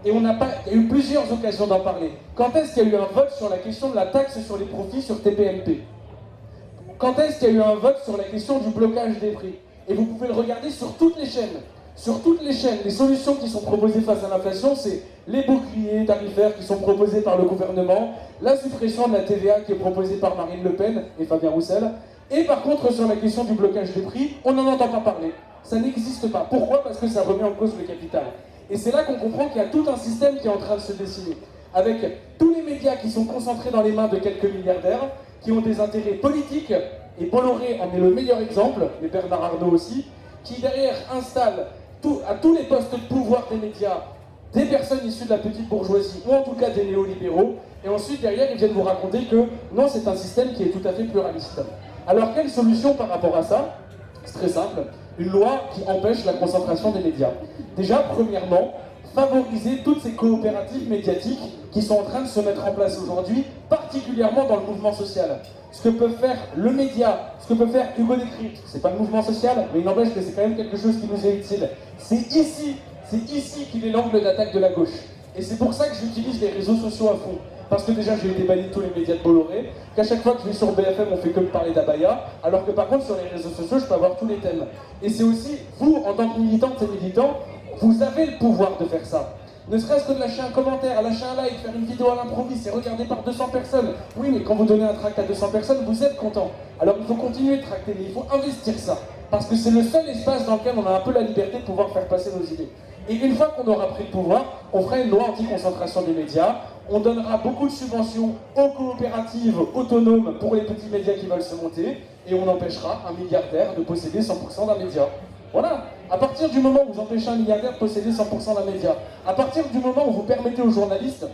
Et il y a eu plusieurs occasions d'en parler. Quand est-ce qu'il y a eu un vote sur la question de la taxe sur les profits sur TPMP? Quand est-ce qu'il y a eu un vote sur la question du blocage des prix? Et vous pouvez le regarder sur toutes les chaînes. Sur toutes les chaînes, les solutions qui sont proposées face à l'inflation, c'est les boucliers tarifaires qui sont proposés par le gouvernement, la suppression de la TVA qui est proposée par Marine Le Pen et Fabien Roussel. Et par contre, sur la question du blocage des prix, on n'en entend pas parler. Ça n'existe pas. Pourquoi? Parce que ça remet en cause le capital. Et c'est là qu'on comprend qu'il y a tout un système qui est en train de se dessiner. Avec tous les médias qui sont concentrés dans les mains de quelques milliardaires, qui ont des intérêts politiques, et Bolloré en est le meilleur exemple, mais Bernard Arnault aussi, qui derrière installe à tous les postes de pouvoir des médias des personnes issues de la petite bourgeoisie, ou en tout cas des néolibéraux, et ensuite derrière ils viennent vous raconter que non, c'est un système qui est tout à fait pluraliste. Alors quelle solution par rapport à ça? C'est très simple, une loi qui empêche la concentration des médias. Déjà, premièrement, favoriser toutes ces coopératives médiatiques qui sont en train de se mettre en place aujourd'hui, particulièrement dans le mouvement social. Ce que peut faire le média, ce que peut faire Hugo Décrypte, c'est pas le mouvement social, mais il n'empêche que c'est quand même quelque chose qui nous est utile. C'est ici qu'il est l'angle d'attaque de la gauche. Et c'est pour ça que j'utilise les réseaux sociaux à fond. Parce que déjà j'ai été banni de tous les médias de Bolloré, qu'à chaque fois que je vais sur BFM on fait que me parler d'Abaya, alors que par contre sur les réseaux sociaux je peux avoir tous les thèmes. Et c'est aussi, vous en tant que militantes et militants, vous avez le pouvoir de faire ça. Ne serait-ce que de lâcher un commentaire, lâcher un like, faire une vidéo à l'improviste, c'est regardé par 200 personnes. Oui, mais quand vous donnez un tract à 200 personnes, vous êtes content. Alors il faut continuer de tracter, mais il faut investir ça. Parce que c'est le seul espace dans lequel on a un peu la liberté de pouvoir faire passer nos idées. Et une fois qu'on aura pris le pouvoir, on fera une loi anti-concentration des médias, on donnera beaucoup de subventions aux coopératives autonomes pour les petits médias qui veulent se monter, et on empêchera un milliardaire de posséder 100% d'un média. Voilà. À partir du moment où vous empêchez un milliardaire de posséder 100% d'un média, à partir du moment où vous permettez aux journalistes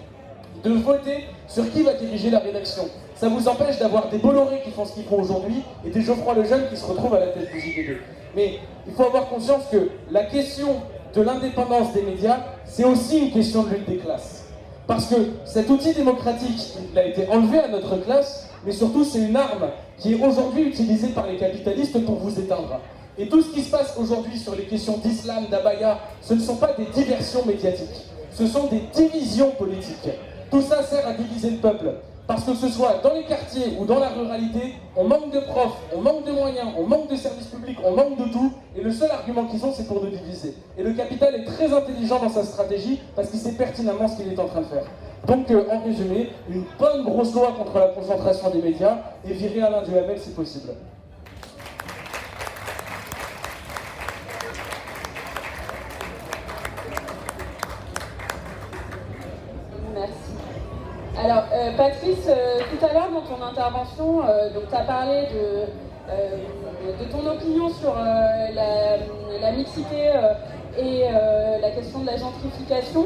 de voter sur qui va diriger la rédaction, ça vous empêche d'avoir des Bolloré qui font ce qu'ils font aujourd'hui et des Geoffroy Lejeune qui se retrouvent à la tête du JDD. Mais il faut avoir conscience que la question de l'indépendance des médias, c'est aussi une question de lutte des classes. Parce que cet outil démocratique, il a été enlevé à notre classe, mais surtout c'est une arme qui est aujourd'hui utilisée par les capitalistes pour vous éteindre. Et tout ce qui se passe aujourd'hui sur les questions d'islam, d'abaya, ce ne sont pas des diversions médiatiques, ce sont des divisions politiques. Tout ça sert à diviser le peuple. Parce que ce soit dans les quartiers ou dans la ruralité, on manque de profs, on manque de moyens, on manque de services publics, on manque de tout, et le seul argument qu'ils ont, c'est pour nous diviser. Et le capital est très intelligent dans sa stratégie, parce qu'il sait pertinemment ce qu'il est en train de faire. Donc, en résumé, une bonne grosse loi contre la concentration des médias, et virer Alain Duhamel si possible. Alors, Patrice, tout à l'heure dans ton intervention, tu as parlé de ton opinion sur la mixité et la question de la gentrification.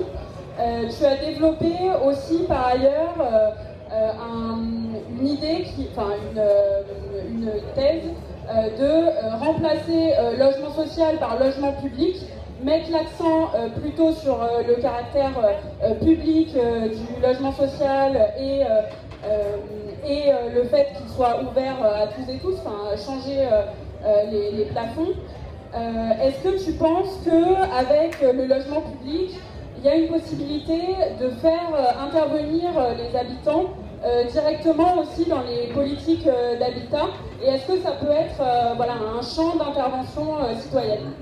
Tu as développé aussi par ailleurs une idée, une thèse de remplacer logement social par logement public, mettre l'accent plutôt sur le caractère public du logement social et le fait qu'il soit ouvert à tous et tous, changer les plafonds. Est-ce que tu penses qu'avec le logement public, il y a une possibilité de faire intervenir les habitants directement aussi dans les politiques d'habitat, et est-ce que ça peut être un champ d'intervention citoyenne?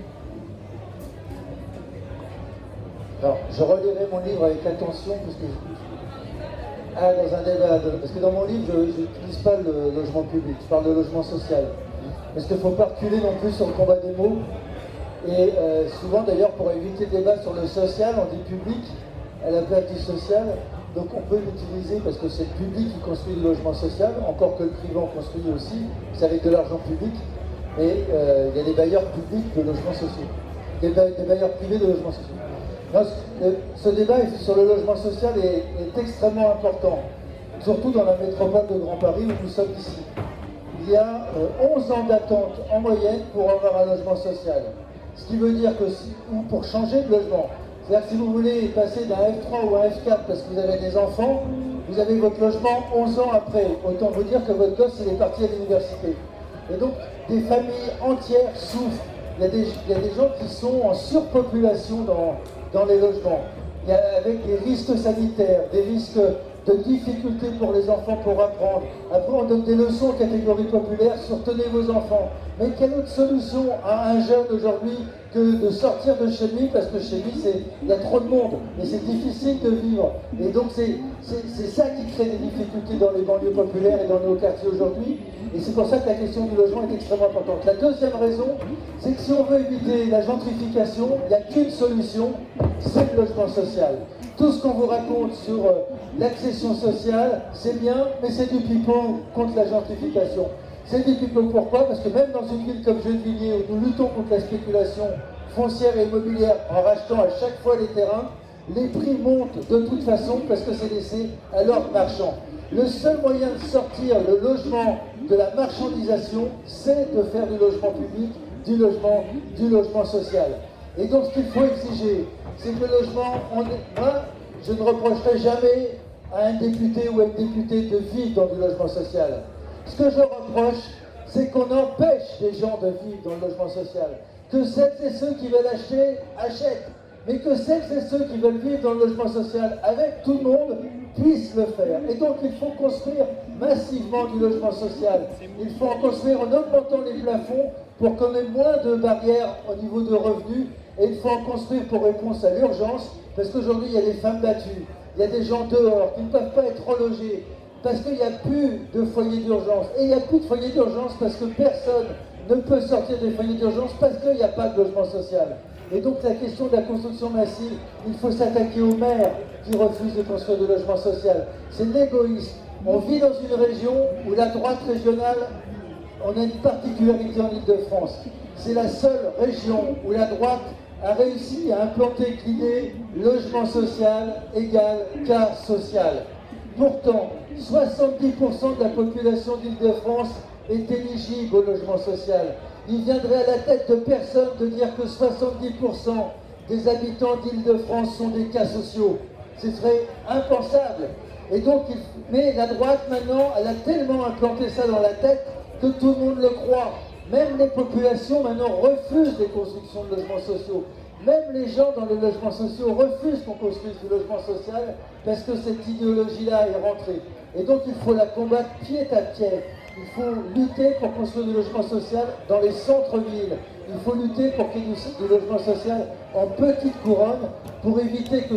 Alors, je relirai mon livre avec attention, parce que dans un débat, parce que dans mon livre, je n'utilise pas le logement public, je parle de logement social. Parce qu'il ne faut pas reculer non plus sur le combat des mots. Et souvent d'ailleurs, pour éviter le débat sur le social, on dit public à la place du social. Donc on peut l'utiliser parce que c'est le public qui construit le logement social, encore que le privé en construit aussi, c'est avec de l'argent public. Mais il y a des bailleurs publics de logements sociaux, des bailleurs privés de logements sociaux. Non, ce débat sur le logement social est extrêmement important, surtout dans la métropole de Grand Paris où nous sommes ici. Il y a 11 ans d'attente en moyenne pour avoir un logement social. Ce qui veut dire que ou pour changer de logement, c'est-à-dire que si vous voulez passer d'un F3 ou un F4 parce que vous avez des enfants, vous avez votre logement 11 ans après. Autant vous dire que votre gosse il est parti à l'université. Et donc des familles entières souffrent. Il y a des gens qui sont en surpopulation dans les logements, avec des risques sanitaires, des risques de difficultés pour les enfants pour apprendre. Après, on donne des leçons aux catégories populaires sur tenez vos enfants. Mais quelle autre solution à un jeune aujourd'hui que de sortir de chez lui, parce que chez lui, il y a trop de monde, et c'est difficile de vivre. Et donc, c'est ça qui crée des difficultés dans les banlieues populaires et dans nos quartiers aujourd'hui. Et c'est pour ça que la question du logement est extrêmement importante. La deuxième raison, c'est que si on veut éviter la gentrification, il n'y a qu'une solution, c'est le logement social. Tout ce qu'on vous raconte sur l'accession sociale, c'est bien, mais c'est du pipeau contre la gentrification. C'est du pipeau pourquoi? Parce que même dans une ville comme Gennevilliers, où nous luttons contre la spéculation foncière et immobilière en rachetant à chaque fois les terrains, les prix montent de toute façon parce que c'est laissé à l'ordre marchand. Le seul moyen de sortir le logement de la marchandisation, c'est de faire du logement public, du logement social. Et donc ce qu'il faut exiger, c'est que le logement, moi, je ne reprocherai jamais à un député ou à une députée de vivre dans du logement social. Ce que je reproche, c'est qu'on empêche les gens de vivre dans le logement social. Que celles et ceux qui veulent acheter, achètent. Mais que celles et ceux qui veulent vivre dans le logement social avec tout le monde puissent le faire. Et donc il faut construire massivement du logement social. Il faut en construire en augmentant les plafonds pour qu'on ait moins de barrières au niveau de revenus Et il faut en construire pour répondre à l'urgence, parce qu'aujourd'hui, il y a des femmes battues, il y a des gens dehors qui ne peuvent pas être relogés, parce qu'il n'y a plus de foyer d'urgence. Et il n'y a plus de foyer d'urgence parce que personne ne peut sortir des foyers d'urgence parce qu'il n'y a pas de logement social. Et donc la question de la construction massive, il faut s'attaquer aux maires qui refusent de construire de logement social. C'est l'égoïsme. On vit dans une région où la droite régionale, on a une particularité en Ile-de-France. C'est la seule région où la droite a réussi à implanter l'idée logement social égale cas social. Pourtant, 70% de la population d'Île-de-France est éligible au logement social. Il viendrait à la tête de personne de dire que 70% des habitants d'Île-de-France sont des cas sociaux. Ce serait impensable. Et donc, mais la droite maintenant, elle a tellement implanté ça dans la tête que tout le monde le croit. Même les populations maintenant refusent les constructions de logements sociaux. Même les gens dans les logements sociaux refusent qu'on construise du logement social parce que cette idéologie-là est rentrée. Et donc il faut la combattre pied à pied. Il faut lutter pour construire du logement social dans les centres-villes. Il faut lutter pour qu'il y ait du logement social en petite couronne pour éviter que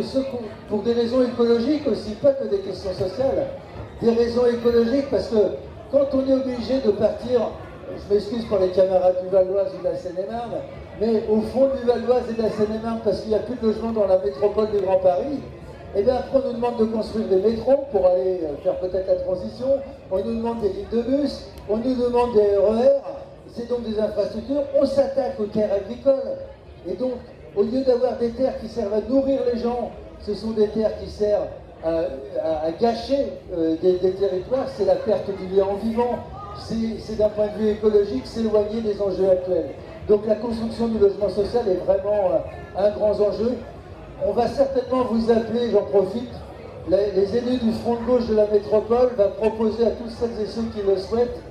pour des raisons écologiques aussi, pas que des questions sociales, des raisons écologiques parce que quand on est obligé de partir, je m'excuse pour les camarades du Val-d'Oise ou de la Seine-et-Marne, mais au fond du Val-d'Oise et de la Seine-et-Marne, parce qu'il n'y a plus de logement dans la métropole du Grand Paris, et bien après on nous demande de construire des métros pour aller faire peut-être la transition, on nous demande des lignes de bus, on nous demande des RER, c'est donc des infrastructures, on s'attaque aux terres agricoles. Et donc, au lieu d'avoir des terres qui servent à nourrir les gens, ce sont des terres qui servent à gâcher des territoires, c'est la perte du lien en vivant. C'est d'un point de vue écologique, s'éloigner des enjeux actuels. Donc la construction du logement social est vraiment un grand enjeu. On va certainement vous appeler, j'en profite, les élus du Front de gauche de la métropole va proposer à tous celles et ceux qui le souhaitent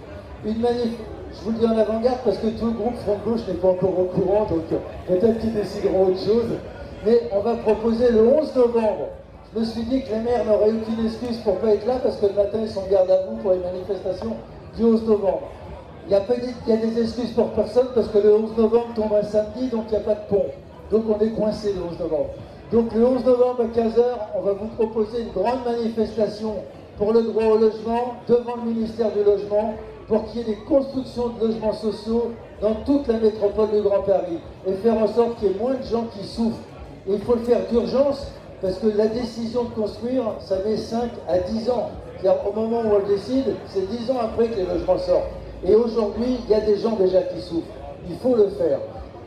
une manif. Je vous le dis en avant-garde parce que tout le groupe Front de gauche n'est pas encore au courant, donc peut-être qu'ils décideront autre chose. Mais on va proposer le 11 novembre. Je me suis dit que les maires n'auraient aucune excuse pour ne pas être là parce que le matin ils sont garde à vous pour les manifestations du 11 novembre. Il y a des excuses pour personne parce que le 11 novembre tombe un samedi, donc il n'y a pas de pont. Donc on est coincé le 11 novembre. Donc le 11 novembre à 15h, on va vous proposer une grande manifestation pour le droit au logement devant le ministère du Logement pour qu'il y ait des constructions de logements sociaux dans toute la métropole du Grand Paris et faire en sorte qu'il y ait moins de gens qui souffrent. Et il faut le faire d'urgence parce que la décision de construire, ça met 5 à 10 ans. C'est-à-dire au moment où on le décide, c'est 10 ans après que les logements sortent. Et aujourd'hui, il y a des gens déjà qui souffrent. Il faut le faire.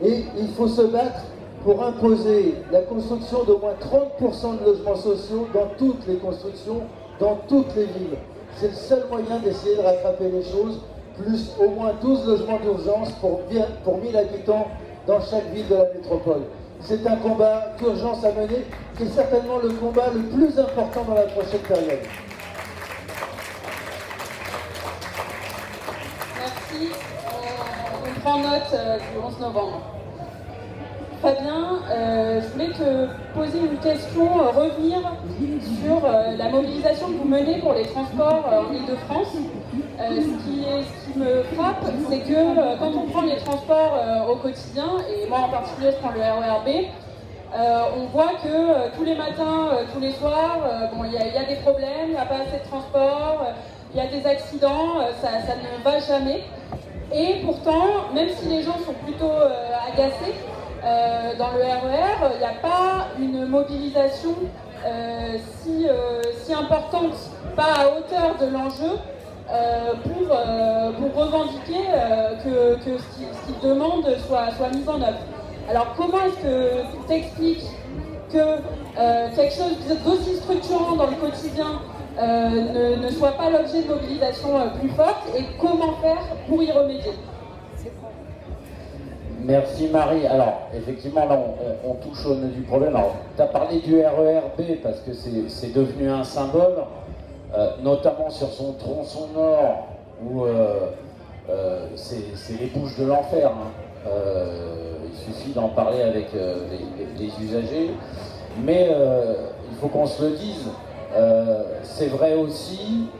Et il faut se battre pour imposer la construction d'au moins 30% de logements sociaux dans toutes les constructions, dans toutes les villes. C'est le seul moyen d'essayer de rattraper les choses, plus au moins 12 logements d'urgence pour 1000 habitants dans chaque ville de la métropole. C'est un combat d'urgence à mener, qui est certainement le combat le plus important dans la prochaine période. Merci. On prend note du 11 novembre. Fabien, je voulais te poser une question, revenir sur la mobilisation que vous menez pour les transports en Ile-de-France. Ce qui me frappe, c'est que quand on prend les transports au quotidien, et moi en particulier je prends le RER B, on voit que tous les matins, tous les soirs, il y a des problèmes, il n'y a pas assez de transport, il y a des accidents, ça ne va jamais. Et pourtant, même si les gens sont plutôt agacés, dans le RER, il n'y a pas une mobilisation si importante, pas à hauteur de l'enjeu, pour revendiquer que ce qu'ils demandent soit mis en œuvre. Alors comment est-ce que tu t'expliques que quelque chose d'aussi structurant dans le quotidien ne soit pas l'objet de mobilisation plus forte et comment faire pour y remédier? Merci Marie. Alors, effectivement, là, on touche au nœud du problème. Alors, tu as parlé du RER B parce que c'est devenu un symbole, notamment sur son tronçon nord, où c'est les bouches de l'enfer. Hein. Il suffit d'en parler avec les usagers. Mais il faut qu'on se le dise, c'est vrai aussi,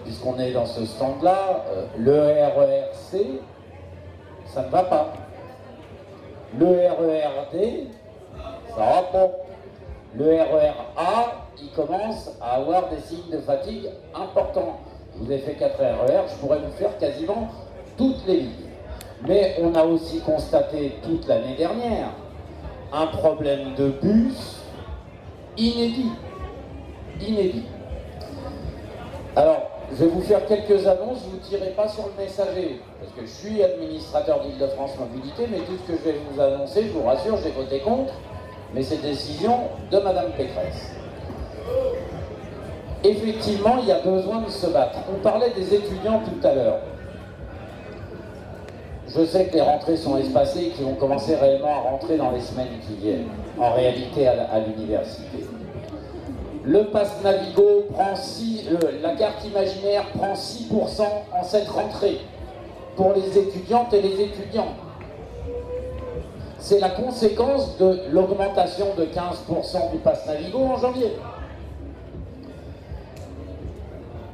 puisqu'on est dans ce stand-là, le RER C, ça ne va pas. Le RERD, ça va pas. Le RERA, il commence à avoir des signes de fatigue importants. Vous avez fait 4 RER, je pourrais vous faire quasiment toutes les lignes. Mais on a aussi constaté toute l'année dernière un problème de bus inédit. Inédit. Alors, je vais vous faire quelques annonces, vous ne tirez pas sur le messager, parce que je suis administrateur d'Île-de-France Mobilité, mais tout ce que je vais vous annoncer, je vous rassure, j'ai voté contre, mais c'est décision de Madame Pécresse. Effectivement, il y a besoin de se battre. On parlait des étudiants tout à l'heure. Je sais que les rentrées sont espacées et qu'ils vont commencer réellement à rentrer dans les semaines qui viennent, en réalité à l'université. Le pass Navigo prend la carte imaginaire prend 6% en cette rentrée pour les étudiantes et les étudiants. C'est la conséquence de l'augmentation de 15% du pass Navigo en janvier.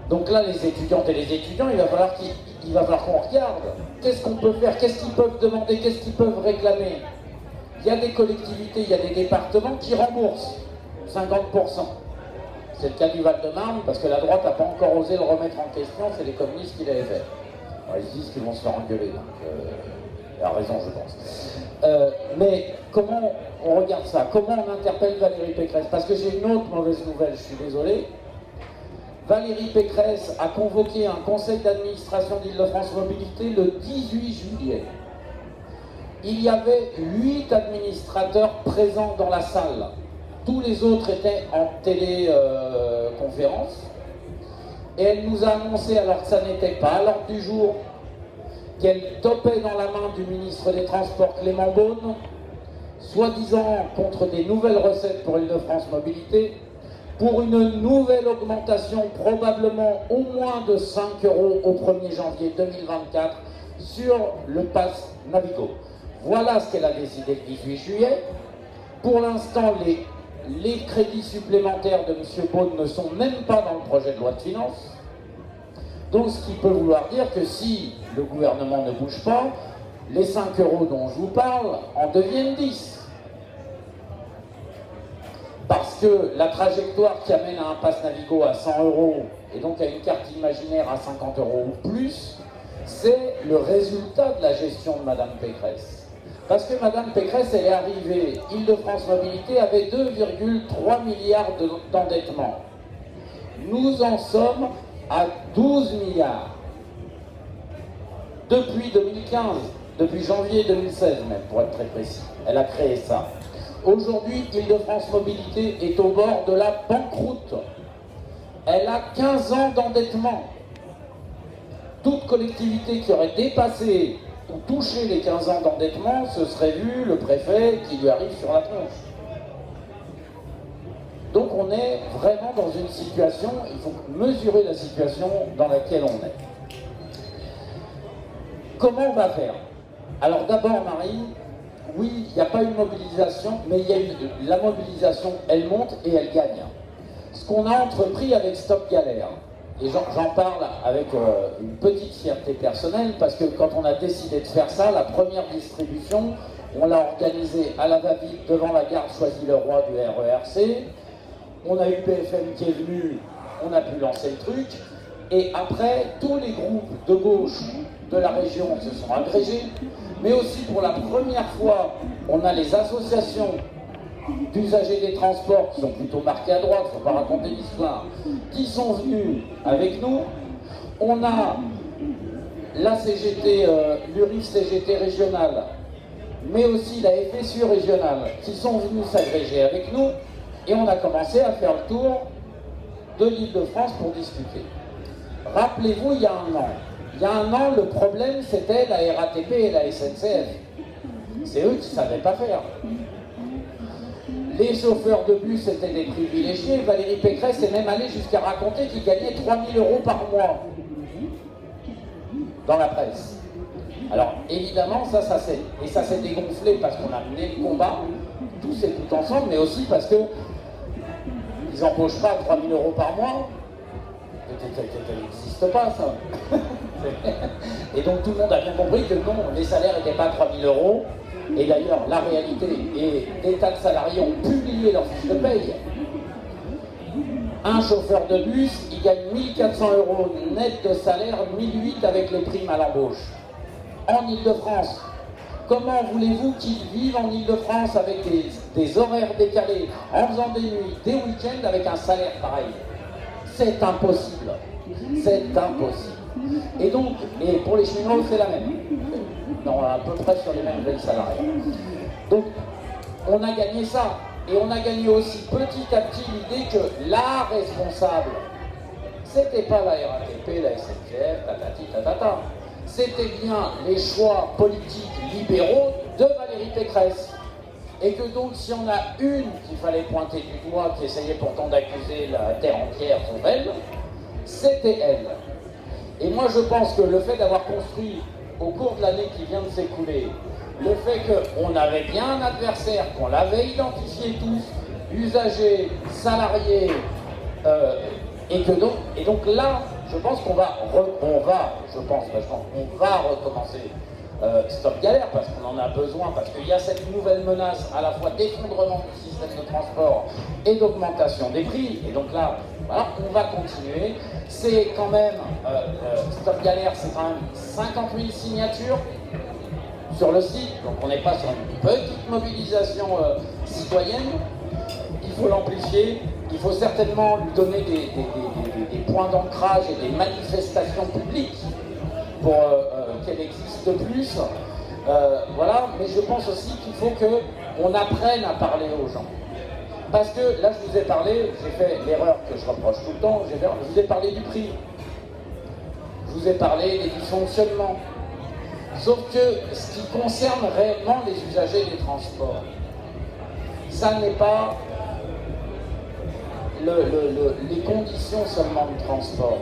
Donc là, les étudiantes et les étudiants, il va falloir qu'on regarde. Qu'est-ce qu'on peut faire? Qu'est-ce qu'ils peuvent demander? Qu'est-ce qu'ils peuvent réclamer? Il y a des collectivités, il y a des départements qui remboursent 50%. C'est le cas du Val-de-Marne, parce que la droite n'a pas encore osé le remettre en question, c'est les communistes qui l'avaient fait. Alors, ils se disent qu'ils vont se faire engueuler, donc il a raison, je pense. Mais comment on regarde ça? Comment on interpelle Valérie Pécresse? Parce que j'ai une autre mauvaise nouvelle, je suis désolé. Valérie Pécresse a convoqué un conseil d'administration d'Île-de-France Mobilité le 18 juillet. Il y avait 8 administrateurs présents dans la salle. Tous les autres étaient en téléconférence. Et elle nous a annoncé, alors que ça n'était pas à l'ordre du jour, qu'elle topait dans la main du ministre des Transports Clément Beaune, soi-disant contre des nouvelles recettes pour Île-de-France Mobilité, pour une nouvelle augmentation probablement au moins de 5 € au 1er janvier 2024 sur le pass Navigo. Voilà ce qu'elle a décidé le 18 juillet. Pour l'instant, les crédits supplémentaires de M. Beaune ne sont même pas dans le projet de loi de finances. Donc ce qui peut vouloir dire que si le gouvernement ne bouge pas, les 5 € dont je vous parle en deviennent 10. Parce que la trajectoire qui amène à un pass Navigo à 100 € et donc à une carte imaginaire à 50 € ou plus, c'est le résultat de la gestion de Mme Pécresse. Parce que Mme Pécresse, elle est arrivée, Île-de-France Mobilité avait 2,3 milliards d'endettement. Nous en sommes à 12 milliards. Depuis 2015, depuis janvier 2016 même, pour être très précis. Elle a créé ça. Aujourd'hui, Île-de-France Mobilité est au bord de la banqueroute. Elle a 15 ans d'endettement. Toute collectivité qui aurait dépassé ou touché les 15 ans d'endettement, ce serait vu le préfet qui lui arrive sur la tronche. Donc on est vraiment dans une situation, il faut mesurer la situation dans laquelle on est. Comment on va faire? Alors d'abord, Marie, oui, il n'y a pas une mobilisation, mais la mobilisation, elle monte et elle gagne. Ce qu'on a entrepris avec Stop Galère, et j'en parle avec une petite fierté personnelle, parce que quand on a décidé de faire ça, la première distribution, on l'a organisée à la va-vite devant la gare Choisy-le-Roi du RERC. On a eu BFM qui est venu, on a pu lancer le truc, et après, tous les groupes de gauche de la région se sont agrégés, mais aussi pour la première fois, on a les associations d'usagers des transports qui sont plutôt marqués à droite, il ne faut pas raconter l'histoire, qui sont venus avec nous. On a la CGT, l'URIF CGT régionale, mais aussi la FSU régionale, qui sont venus s'agréger avec nous, et on a commencé à faire le tour de l'Île-de-France pour discuter. Rappelez-vous, il y a un an, le problème c'était la RATP et la SNCF. C'est eux qui ne savaient pas faire. Les chauffeurs de bus étaient des privilégiés. Valérie Pécresse est même allée jusqu'à raconter qu'ils gagnaient 3 000 € par mois dans la presse. Alors évidemment, ça s'est dégonflé parce qu'on a mené le combat, tous et tout ensemble, mais aussi parce que ils n'embauchent pas 3 000 € par mois. Ça n'existe pas, ça. Et donc tout le monde a bien compris que non, les salaires n'étaient pas à 3 000 €, Et d'ailleurs, la réalité est des tas de salariés ont publié leur fiche de paye. Un chauffeur de bus, il gagne 1 400 € net de salaire, 1 800 avec les primes à l'embauche. En Ile-de-France. Comment voulez-vous qu'ils vivent en Ile-de-France avec des horaires décalés, en faisant des nuits, des week-ends avec un salaire pareil? C'est impossible. C'est impossible. Et donc, et pour les cheminots, c'est la même. Non, à peu près sur les mêmes grilles salariales. Donc, on a gagné ça. Et on a gagné aussi petit à petit l'idée que la responsable, c'était pas la RATP, la SNCF, tatati tatata. C'était bien les choix politiques libéraux de Valérie Pécresse. Et que donc, si on a une qu'il fallait pointer du doigt, qui essayait pourtant d'accuser la terre entière pour elle, c'était elle. Et moi, je pense que le fait d'avoir construit, au cours de l'année qui vient de s'écouler, le fait qu'on avait bien un adversaire, qu'on l'avait identifié tous, usagers, salariés, et donc là, je pense qu'on va recommencer Stop Galère, parce qu'on en a besoin, parce qu'il y a cette nouvelle menace à la fois d'effondrement du système de transport et d'augmentation des prix. Et donc là, voilà, on va continuer. C'est quand même, Stop Galère, c'est quand même 50 000 signatures sur le site, donc on n'est pas sur une petite mobilisation citoyenne. Il faut l'amplifier, il faut certainement lui donner des points d'ancrage et des manifestations publiques pour qu'elle existe plus. Voilà, mais je pense aussi qu'il faut qu'on apprenne à parler aux gens. Parce que là, je vous ai parlé, j'ai fait l'erreur que je reproche tout le temps, je vous ai parlé du prix, je vous ai parlé des dysfonctionnements. Sauf que ce qui concerne réellement les usagers des transports, ça n'est pas les conditions seulement de transport.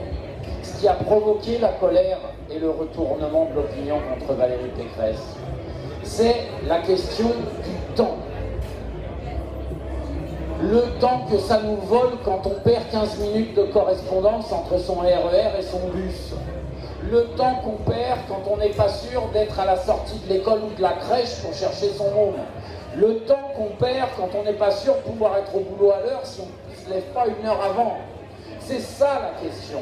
Ce qui a provoqué la colère et le retournement de l'opinion contre Valérie Pécresse, c'est la question du temps. Le temps que ça nous vole quand on perd 15 minutes de correspondance entre son RER et son bus. Le temps qu'on perd quand on n'est pas sûr d'être à la sortie de l'école ou de la crèche pour chercher son môme. Le temps qu'on perd quand on n'est pas sûr de pouvoir être au boulot à l'heure si on ne se lève pas 1 heure avant. C'est ça la question.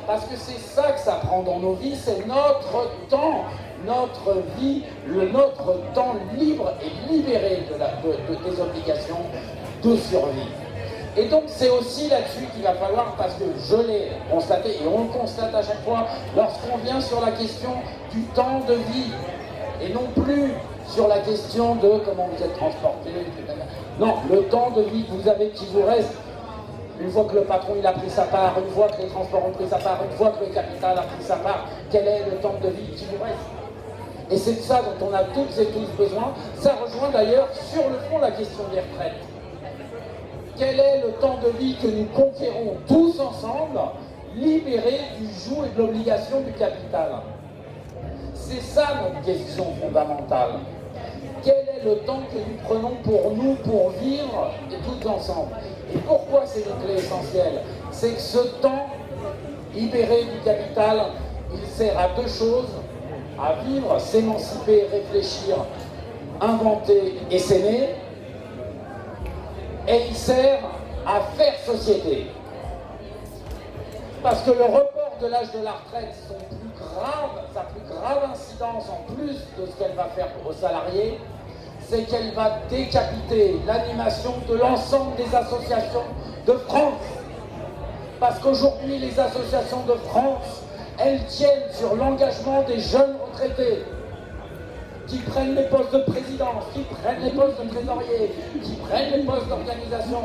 Parce que c'est ça que ça prend dans nos vies, c'est notre temps, notre vie, notre temps libre et libéré des obligations de survie. Et donc c'est aussi là-dessus qu'il va falloir, parce que je l'ai constaté, et on le constate à chaque fois, lorsqu'on vient sur la question du temps de vie, et non plus sur la question de comment vous êtes transporté, etc. Non, le temps de vie que vous avez qui vous reste, une fois que le patron il a pris sa part, une fois que les transports ont pris sa part, une fois que le capital a pris sa part, quel est le temps de vie qui vous reste? Et c'est de ça dont on a toutes et tous besoin. Ça rejoint d'ailleurs sur le fond la question des retraites. Quel est le temps de vie que nous conquérons tous ensemble, libérés du joug et de l'obligation du capital? C'est ça notre question fondamentale. Quel est le temps que nous prenons pour nous, pour vivre, et tous ensemble? Et pourquoi c'est une clé essentielle? C'est que ce temps libéré du capital, il sert à 2 choses: à vivre, s'émanciper, réfléchir, inventer et s'aimer. Et il sert à faire société. Parce que le report de l'âge de la retraite, sa plus grave incidence, en plus de ce qu'elle va faire aux salariés, c'est qu'elle va décapiter l'animation de l'ensemble des associations de France. Parce qu'aujourd'hui, les associations de France, elles tiennent sur l'engagement des jeunes retraités, qui prennent les postes de présidence, qui prennent les postes de trésorier, qui prennent les postes d'organisation.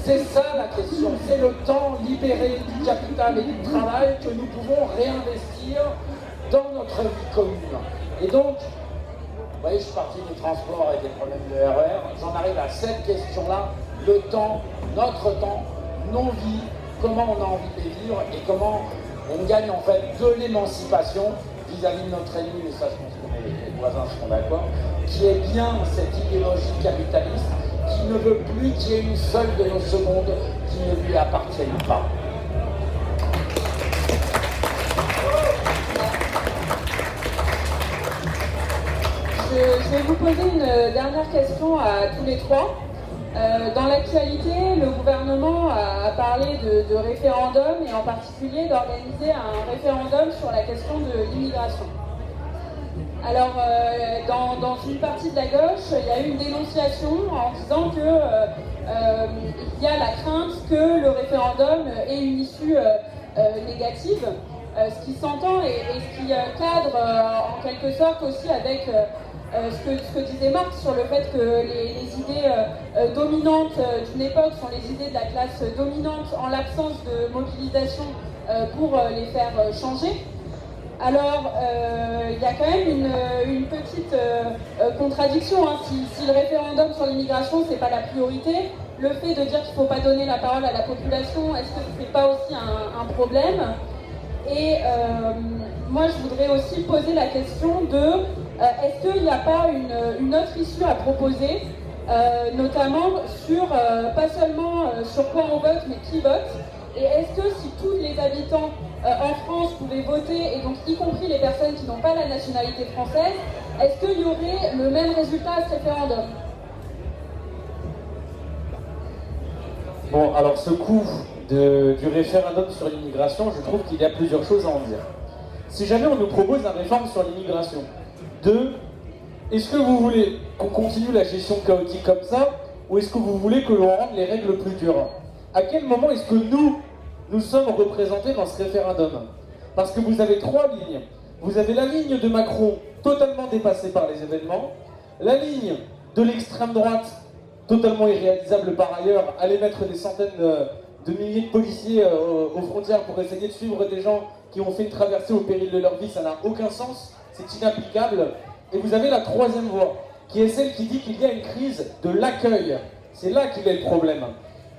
C'est ça la question, c'est le temps libéré du capital et du travail que nous pouvons réinvestir dans notre vie commune. Et donc, vous voyez, je suis parti du transport et des problèmes de RER, j'en arrive à cette question-là, le temps, notre temps, nos vies, comment on a envie de les vivre et comment on gagne en fait de l'émancipation vis-à-vis de notre ennemi, et ça je pense que les voisins seront d'accord, qui est bien cette idéologie capitaliste qui ne veut plus qu'il y ait une seule de nos secondes qui ne lui appartienne pas. je vais vous poser une dernière question à tous les trois. Dans l'actualité, le gouvernement a parlé de référendum et en particulier d'organiser un référendum sur la question de l'immigration. Alors, dans une partie de la gauche, il y a eu une dénonciation en disant que il y a la crainte que le référendum ait une issue négative, ce qui s'entend et ce qui cadre en quelque sorte aussi avec ce que disait Marx sur le fait que les idées dominantes d'une époque sont les idées de la classe dominante en l'absence de mobilisation pour les faire changer. Alors, il y a quand même une petite contradiction. Hein. Si le référendum sur l'immigration, c'est pas la priorité, le fait de dire qu'il ne faut pas donner la parole à la population, est-ce que ce n'est pas aussi un problème? Et moi, je voudrais aussi poser la question de est-ce qu'il n'y a pas une autre issue à proposer, notamment sur, pas seulement sur quoi on vote, mais qui vote? Et est-ce que si tous les habitants en France pouvaient voter, et donc y compris les personnes qui n'ont pas la nationalité française, est-ce qu'il y aurait le même résultat à ce référendum? Bon, alors ce coup du référendum sur l'immigration, je trouve qu'il y a plusieurs choses à en dire. Si jamais on nous propose une réforme sur l'immigration, est-ce que vous voulez qu'on continue la gestion chaotique comme ça, ou est-ce que vous voulez que l'on rende les règles plus dures? À quel moment est-ce que nous sommes représentés dans ce référendum? Parce que vous avez trois lignes. Vous avez la ligne de Macron, totalement dépassée par les événements, la ligne de l'extrême droite, totalement irréalisable par ailleurs, aller mettre des centaines de milliers de policiers aux frontières pour essayer de suivre des gens qui ont fait une traversée au péril de leur vie, ça n'a aucun sens, c'est inapplicable. Et vous avez la troisième voie, qui est celle qui dit qu'il y a une crise de l'accueil. C'est là qu'il est le problème.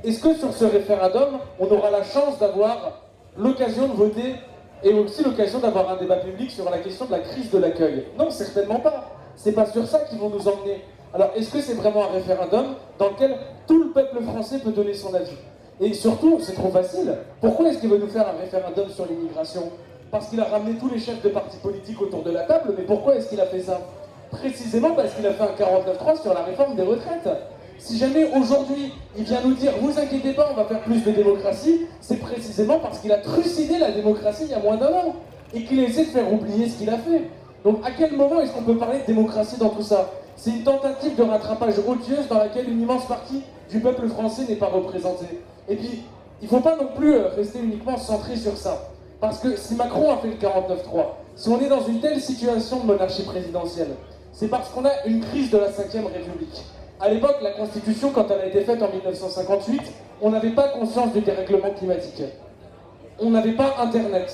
Est-ce que sur ce référendum, on aura la chance d'avoir l'occasion de voter et aussi l'occasion d'avoir un débat public sur la question de la crise de l'accueil? Non, certainement pas. C'est pas sur ça qu'ils vont nous emmener. Alors, est-ce que c'est vraiment un référendum dans lequel tout le peuple français peut donner son avis? Et surtout, c'est trop facile. Pourquoi est-ce qu'il veut nous faire un référendum sur l'immigration? Parce qu'il a ramené tous les chefs de partis politiques autour de la table, mais pourquoi est-ce qu'il a fait ça? Précisément parce qu'il a fait un 49.3 sur la réforme des retraites. Si jamais aujourd'hui il vient nous dire « vous inquiétez pas, on va faire plus de démocratie », c'est précisément parce qu'il a trucidé la démocratie il y a moins d'un an et qu'il essaie de faire oublier ce qu'il a fait. Donc à quel moment est-ce qu'on peut parler de démocratie dans tout ça? C'est une tentative de rattrapage odieuse dans laquelle une immense partie du peuple français n'est pas représentée. Et puis, il ne faut pas non plus rester uniquement centré sur ça. Parce que si Macron a fait le 49.3, si on est dans une telle situation de monarchie présidentielle, c'est parce qu'on a une crise de la 5e République. À l'époque, la Constitution, quand elle a été faite en 1958, on n'avait pas conscience du dérèglement climatique. On n'avait pas Internet.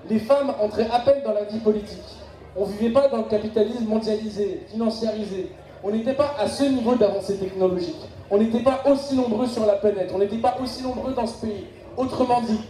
Les femmes entraient à peine dans la vie politique. On ne vivait pas dans le capitalisme mondialisé, financiarisé. On n'était pas à ce niveau d'avancée technologique. On n'était pas aussi nombreux sur la planète. On n'était pas aussi nombreux dans ce pays. Autrement dit,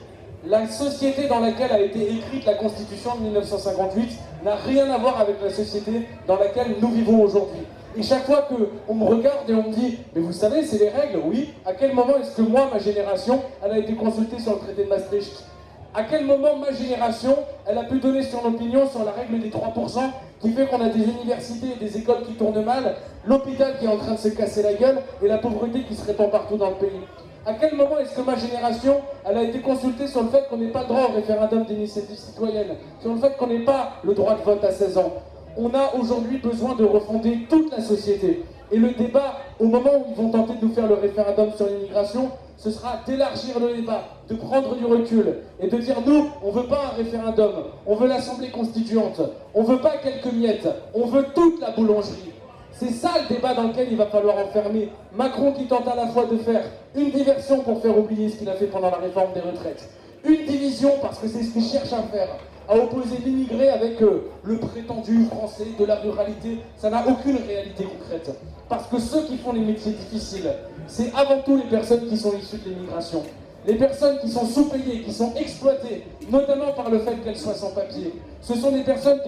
la société dans laquelle a été écrite la Constitution de 1958 n'a rien à voir avec la société dans laquelle nous vivons aujourd'hui. Et chaque fois qu'on me regarde et on me dit « mais vous savez, c'est les règles, oui. À quel moment est-ce que moi, ma génération, elle a été consultée sur le traité de Maastricht? À quel moment ma génération, elle a pu donner son opinion sur la règle des 3% qui fait qu'on a des universités et des écoles qui tournent mal, l'hôpital qui est en train de se casser la gueule et la pauvreté qui se répand partout dans le pays? À quel moment est-ce que ma génération, elle a été consultée sur le fait qu'on n'ait pas le droit au référendum d'initiative citoyenne, sur le fait qu'on n'ait pas le droit de vote à 16 ans? On a aujourd'hui besoin de refonder toute la société. Et le débat, au moment où ils vont tenter de nous faire le référendum sur l'immigration, ce sera d'élargir le débat, de prendre du recul et de dire nous, on veut pas un référendum, on veut l'Assemblée constituante, on veut pas quelques miettes, on veut toute la boulangerie. C'est ça le débat dans lequel il va falloir enfermer Macron qui tente à la fois de faire une diversion pour faire oublier ce qu'il a fait pendant la réforme des retraites, une division parce que c'est ce qu'il cherche à faire, à opposer l'immigré avec le prétendu français de la ruralité. Ça n'a aucune réalité concrète. Parce que ceux qui font les métiers difficiles, c'est avant tout les personnes qui sont issues de l'immigration. Les personnes qui sont sous-payées, qui sont exploitées, notamment par le fait qu'elles soient sans papier. Ce sont des personnes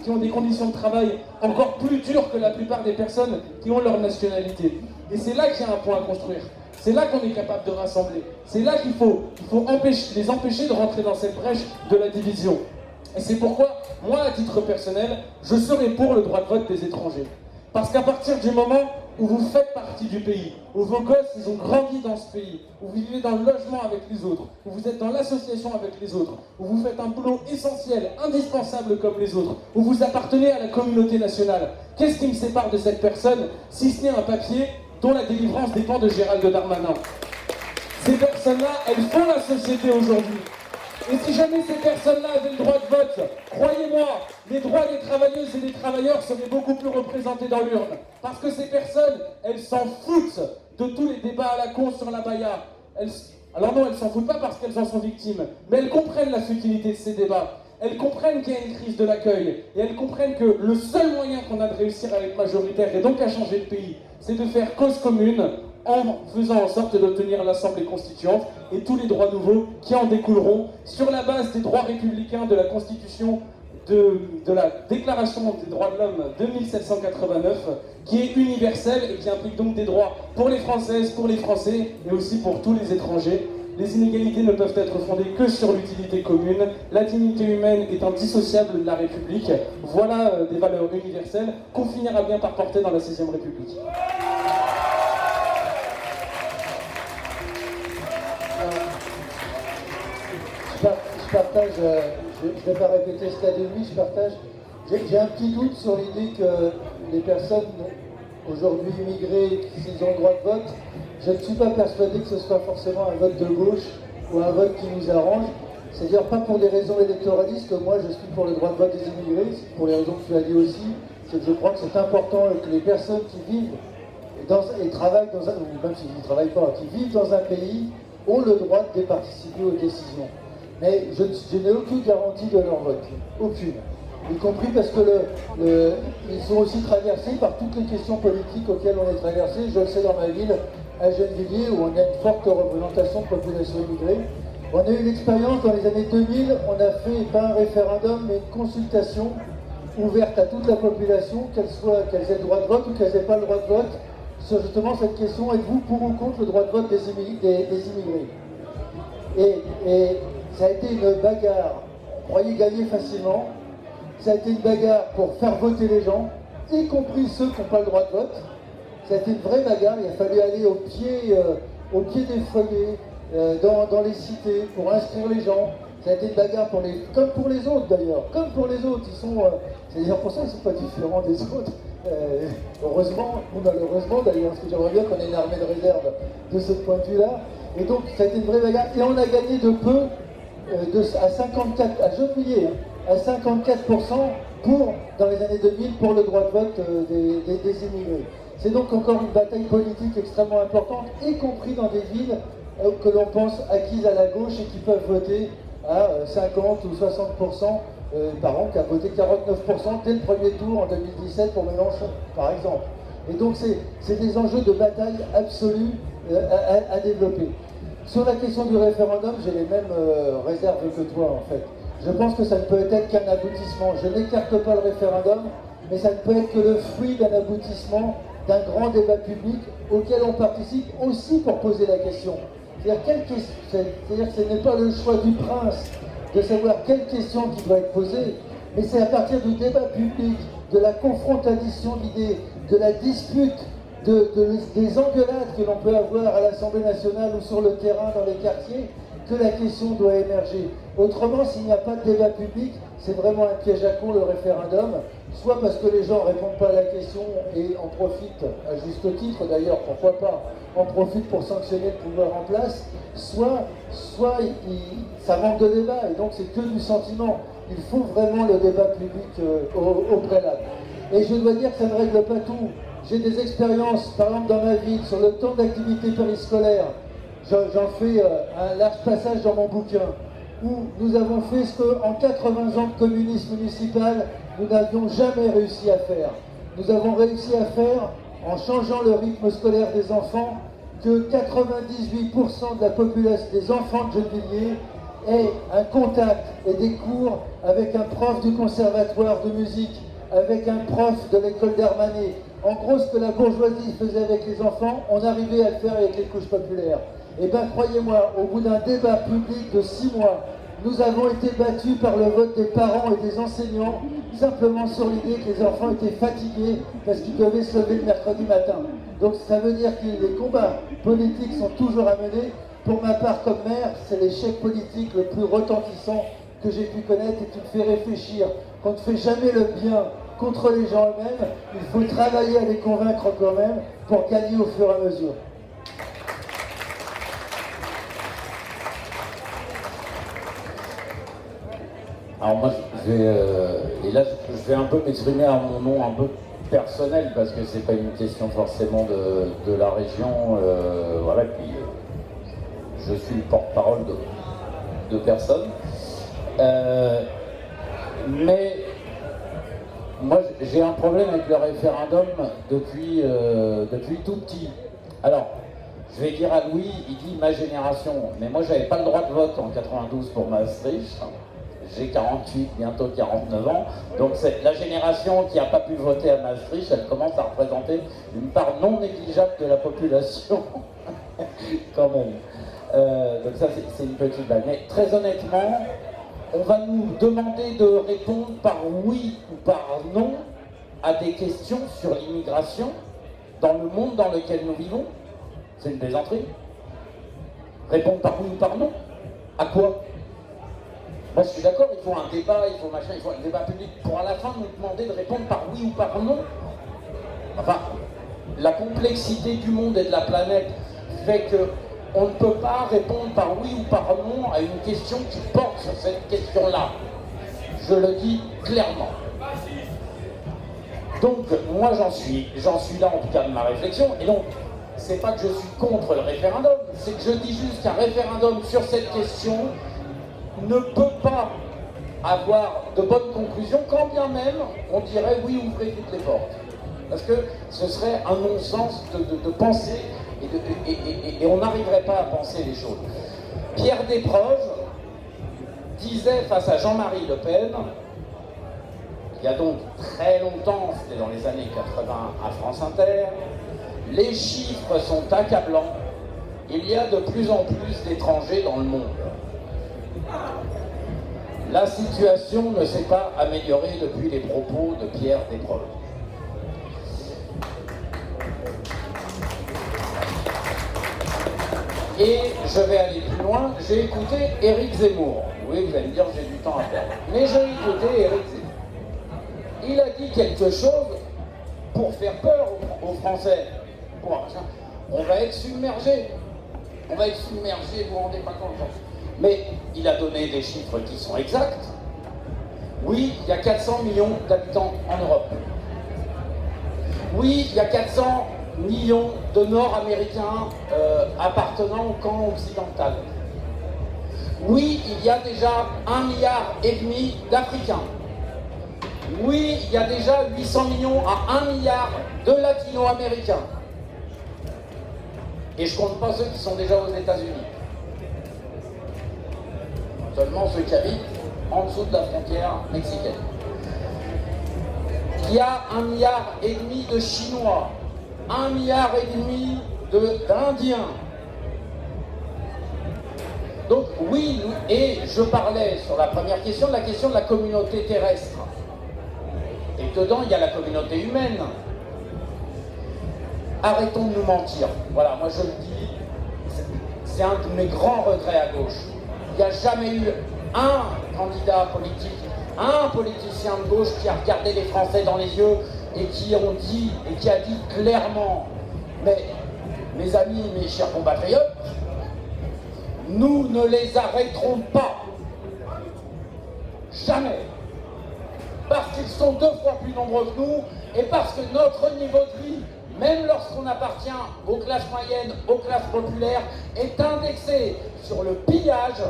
qui ont des conditions de travail encore plus dures que la plupart des personnes qui ont leur nationalité. Et c'est là qu'il y a un point à construire. C'est là qu'on est capable de rassembler. C'est là qu'il faut les empêcher de rentrer dans cette brèche de la division. Et c'est pourquoi, moi, à titre personnel, je serai pour le droit de vote des étrangers. Parce qu'à partir du moment où vous faites partie du pays, où vos gosses, ils ont grandi dans ce pays, où vous vivez dans le logement avec les autres, où vous êtes dans l'association avec les autres, où vous faites un boulot essentiel, indispensable comme les autres, où vous appartenez à la communauté nationale, qu'est-ce qui me sépare de cette personne, si ce n'est un papier dont la délivrance dépend de Gérald Darmanin? Ces personnes-là, elles font la société aujourd'hui. Et si jamais ces personnes-là avaient le droit de vote, croyez-moi, les droits des travailleuses et des travailleurs seraient beaucoup plus représentés dans l'urne. Parce que ces personnes, elles s'en foutent de tous les débats à la con sur la baya. Alors non, elles s'en foutent pas parce qu'elles en sont victimes, mais elles comprennent la futilité de ces débats. Elles comprennent qu'il y a une crise de l'accueil, et elles comprennent que le seul moyen qu'on a de réussir à être majoritaire, et donc à changer le pays, c'est de faire cause commune, en faisant en sorte d'obtenir l'Assemblée constituante et tous les droits nouveaux qui en découleront sur la base des droits républicains de la Constitution, de la Déclaration des droits de l'homme de 1789, qui est universelle et qui implique donc des droits pour les Françaises, pour les Français et aussi pour tous les étrangers. Les inégalités ne peuvent être fondées que sur l'utilité commune. La dignité humaine est indissociable de la République. Voilà des valeurs universelles qu'on finira bien par porter dans la 16e République. Je partage, je ne vais pas répéter ce qu'a dit lui, je partage. J'ai un petit doute sur l'idée que les personnes aujourd'hui immigrées, s'ils ont le droit de vote, je ne suis pas persuadé que ce soit forcément un vote de gauche ou un vote qui nous arrange. C'est-à-dire pas pour des raisons électoralistes que moi je suis pour le droit de vote des immigrés, c'est pour les raisons que tu as dit aussi, c'est que je crois que c'est important que les personnes qui vivent et travaillent dans un, ou même s'ils ne travaillent pas, qui vivent dans un pays, ont le droit de participer aux décisions. Mais je n'ai aucune garantie de leur vote, aucune. Y compris parce que ils sont aussi traversés par toutes les questions politiques auxquelles on est traversé. Je le sais dans ma ville, à Gennevilliers, où on a une forte représentation de population immigrée. On a eu l'expérience dans les années 2000, on a fait pas un référendum, mais une consultation ouverte à toute la population, qu'elles aient le droit de vote ou qu'elles n'aient pas le droit de vote, sur justement cette question, êtes-vous pour ou contre le droit de vote des immigrés? Et ça a été une bagarre, on croyait gagner facilement, ça a été une bagarre pour faire voter les gens, y compris ceux qui n'ont pas le droit de vote. Ça a été une vraie bagarre, il a fallu aller au pied des foyers, dans les cités, pour inscrire les gens. Ça a été une bagarre comme pour les autres d'ailleurs, comme pour les autres. C'est d'ailleurs pour ça qu'ils ne sont pas différents des autres. Heureusement, ou malheureusement d'ailleurs, parce que j'aimerais bien qu'on ait une armée de réserve de ce point de vue-là. Et donc ça a été une vraie bagarre. Et on a gagné de peu, à 54, à Gennevilliers, à 54% dans les années 2000 pour le droit de vote des immigrés. C'est donc encore une bataille politique extrêmement importante, y compris dans des villes que l'on pense acquises à la gauche et qui peuvent voter à 50 ou 60% par an, qui a voté 49% dès le premier tour en 2017 pour Mélenchon, par exemple. Et donc c'est des enjeux de bataille absolue à développer. Sur la question du référendum, j'ai les mêmes réserves que toi en fait. Je pense que ça ne peut être qu'un aboutissement. Je n'écarte pas le référendum, mais ça ne peut être que le fruit d'un aboutissement, d'un grand débat public auquel on participe aussi pour poser la question. C'est-à-dire que ce n'est pas le choix du prince de savoir quelle question qui doit être posée, mais c'est à partir du débat public, de la confrontation d'idées, de la dispute, des engueulades que l'on peut avoir à l'Assemblée nationale ou sur le terrain dans les quartiers, que la question doit émerger. Autrement, s'il n'y a pas de débat public, c'est vraiment un piège à con le référendum, soit parce que les gens ne répondent pas à la question et en profitent, à juste titre d'ailleurs, pourquoi pas, en profitent pour sanctionner le pouvoir en place, soit ça manque de débat et donc c'est que du sentiment. Il faut vraiment le débat public au préalable. Et je dois dire que ça ne règle pas tout. J'ai des expériences, par exemple dans ma ville, sur le temps d'activité périscolaire. J'en fais un large passage dans mon bouquin, où nous avons fait ce qu'en 80 ans de communisme municipal, nous n'avions jamais réussi à faire. Nous avons réussi à faire, en changeant le rythme scolaire des enfants, que 98% de la population des enfants de Gennevilliers aient un contact et des cours avec un prof du conservatoire de musique, avec un prof de l'école d'Hermanné. En gros, ce que la bourgeoisie faisait avec les enfants, on arrivait à le faire avec les couches populaires. Et bien, croyez-moi, au bout d'un débat public de 6 mois, Nous avons été battus par le vote des parents et des enseignants, simplement sur l'idée que les enfants étaient fatigués parce qu'ils devaient se lever le mercredi matin. Donc ça veut dire que les combats politiques sont toujours à mener. Pour ma part, comme maire, c'est l'échec politique le plus retentissant que j'ai pu connaître et qui me fait réfléchir qu'on ne fait jamais le bien contre les gens eux-mêmes. Il faut travailler à les convaincre quand même pour gagner au fur et à mesure. Alors moi, et là, je vais un peu m'exprimer à mon nom un peu personnel parce que c'est pas une question forcément de la région, voilà. Puis je suis le porte-parole de personne, mais moi j'ai un problème avec le référendum depuis tout petit. Alors, je vais dire à Louis, il dit ma génération, mais moi j'avais pas le droit de vote en 92 pour Maastricht. J'ai 48, bientôt 49 ans, donc c'est la génération qui n'a pas pu voter à Maastricht, elle commence à représenter une part non négligeable de la population, quand même. Donc ça, c'est une petite blague. Mais très honnêtement, on va nous demander de répondre par oui ou par non à des questions sur l'immigration dans le monde dans lequel nous vivons. C'est une plaisanterie. Répondre par oui ou par non. À quoi? Moi je suis d'accord, il faut un débat, il faut machin, il faut un débat public pour à la fin nous demander de répondre par oui ou par non. Enfin, la complexité du monde et de la planète fait que on ne peut pas répondre par oui ou par non à une question qui porte sur cette question-là. Je le dis clairement. Donc, moi j'en suis là en tout cas de ma réflexion, et donc, c'est pas que je suis contre le référendum, c'est que je dis juste qu'un référendum sur cette question ne peut pas avoir de bonnes conclusions, quand bien même on dirait oui, ouvrez toutes les portes. Parce que ce serait un non-sens de penser, et on n'arriverait pas à penser les choses. Pierre Desproges disait face à Jean-Marie Le Pen, il y a donc très longtemps, c'était dans les années 80 à France Inter, les chiffres sont accablants, il y a de plus en plus d'étrangers dans le monde. La situation ne s'est pas améliorée depuis les propos de Pierre Desproges. Et je vais aller plus loin, j'ai écouté Éric Zemmour. Oui, vous allez me dire j'ai du temps à perdre. Mais j'ai écouté Éric Zemmour. Il a dit quelque chose pour faire peur aux Français. On va être submergés. On va être submergés, vous vous rendez pas compte. Mais il a donné des chiffres qui sont exacts. Oui, il y a 400 millions d'habitants en Europe. Oui, il y a 400 millions de Nord-Américains appartenant au camp occidental. Oui, il y a déjà 1,5 milliard d'Africains. Oui, il y a déjà 800 millions à 1 milliard de Latino-Américains. Et je compte pas ceux qui sont déjà aux États-Unis. Seulement ceux qui habitent en dessous de la frontière mexicaine. Il y a 1,5 milliard de Chinois, 1,5 milliard d'Indiens. Donc oui, et je parlais sur la première question de la question de la communauté terrestre. Et dedans, il y a la communauté humaine. Arrêtons de nous mentir. Voilà, moi je le dis, c'est un de mes grands regrets à gauche. Il n'y a jamais eu un candidat politique, un politicien de gauche qui a regardé les Français dans les yeux et qui a dit clairement, mais mes amis, mes chers compatriotes, nous ne les arrêterons pas. Jamais. Parce qu'ils sont 2 fois plus nombreux que nous et parce que notre niveau de vie, même lorsqu'on appartient aux classes moyennes, aux classes populaires, est indexé sur le pillage,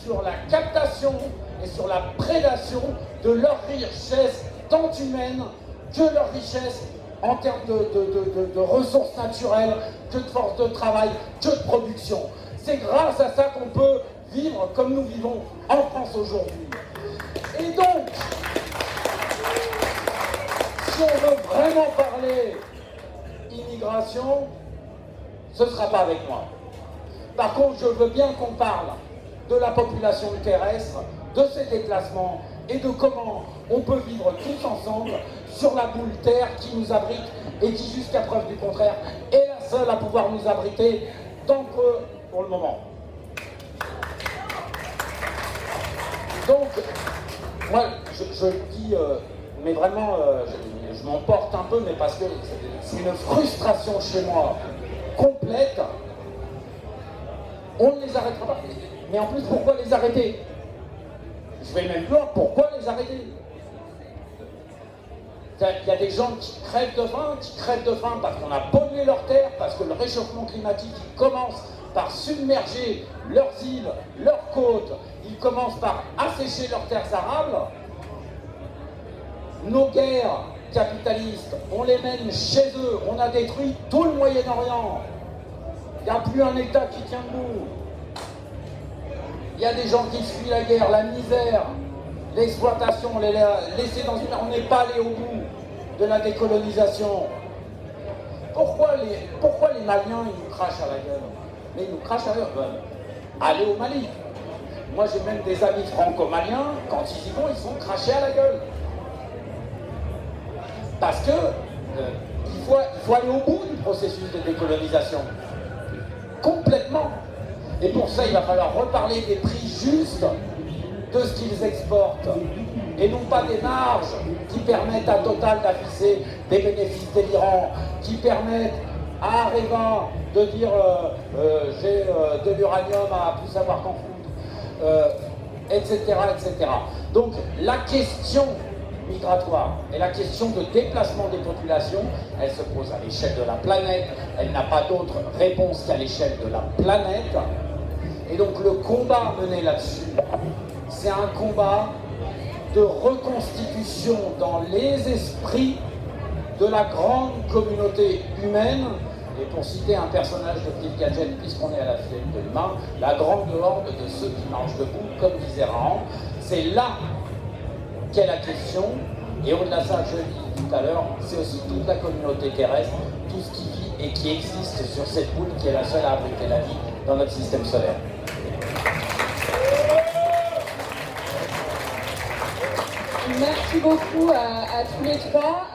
sur la captation et sur la prédation de leur richesse tant humaine que leur richesse en termes de ressources naturelles, que de force de travail, que de production. C'est grâce à ça qu'on peut vivre comme nous vivons en France aujourd'hui. Et donc, si on veut vraiment parler immigration, ce ne sera pas avec moi. Par contre, je veux bien qu'on parle de la population terrestre, de ses déplacements et de comment on peut vivre tous ensemble sur la boule Terre qui nous abrite et qui, jusqu'à preuve du contraire, est la seule à pouvoir nous abriter tant que pour le moment. Donc, moi, je le dis, mais vraiment, je m'emporte un peu, mais parce que c'est une frustration chez moi complète. On ne les arrêtera pas. Mais en plus, pourquoi les arrêter? Je vais même plus loin, pourquoi les arrêter? Il y a des gens qui crèvent de faim parce qu'on a pollué leur terre, parce que le réchauffement climatique il commence par submerger leurs îles, leurs côtes, il commence par assécher leurs terres arables. Nos guerres capitalistes, on les mène chez eux, on a détruit tout le Moyen-Orient. Il n'y a plus un État qui tient debout. Il y a des gens qui fuient la guerre, la misère, l'exploitation, les laisser dans une... On n'est pas allé au bout de la décolonisation. Pourquoi les Maliens, ils nous crachent à la gueule? Mais ils nous crachent à la gueule. Allez au Mali. Moi, j'ai même des amis franco-maliens, quand ils y vont, ils sont crachés à la gueule. Parce que il faut aller au bout du processus de décolonisation. Complètement. Et pour ça, il va falloir reparler des prix justes de ce qu'ils exportent. Et non pas des marges qui permettent à Total d'afficher des bénéfices délirants, qui permettent à Areva de dire j'ai de l'uranium à plus savoir qu'en foutre, etc., etc. Donc la question migratoire et la question de déplacement des populations, elle se pose à l'échelle de la planète, elle n'a pas d'autre réponse qu'à l'échelle de la planète. Et donc le combat mené là-dessus, c'est un combat de reconstitution dans les esprits de la grande communauté humaine. Et pour citer un personnage de Phil Gadget, puisqu'on est à la fête de l'humain, la grande horde de ceux qui marchent debout, comme disait Rahan, c'est là qu'est la question. Et au-delà de ça, je l'ai dit tout à l'heure, c'est aussi toute la communauté terrestre, tout ce qui vit et qui existe sur cette boule qui est la seule à abriter la vie dans notre système solaire. Merci beaucoup à tous les trois.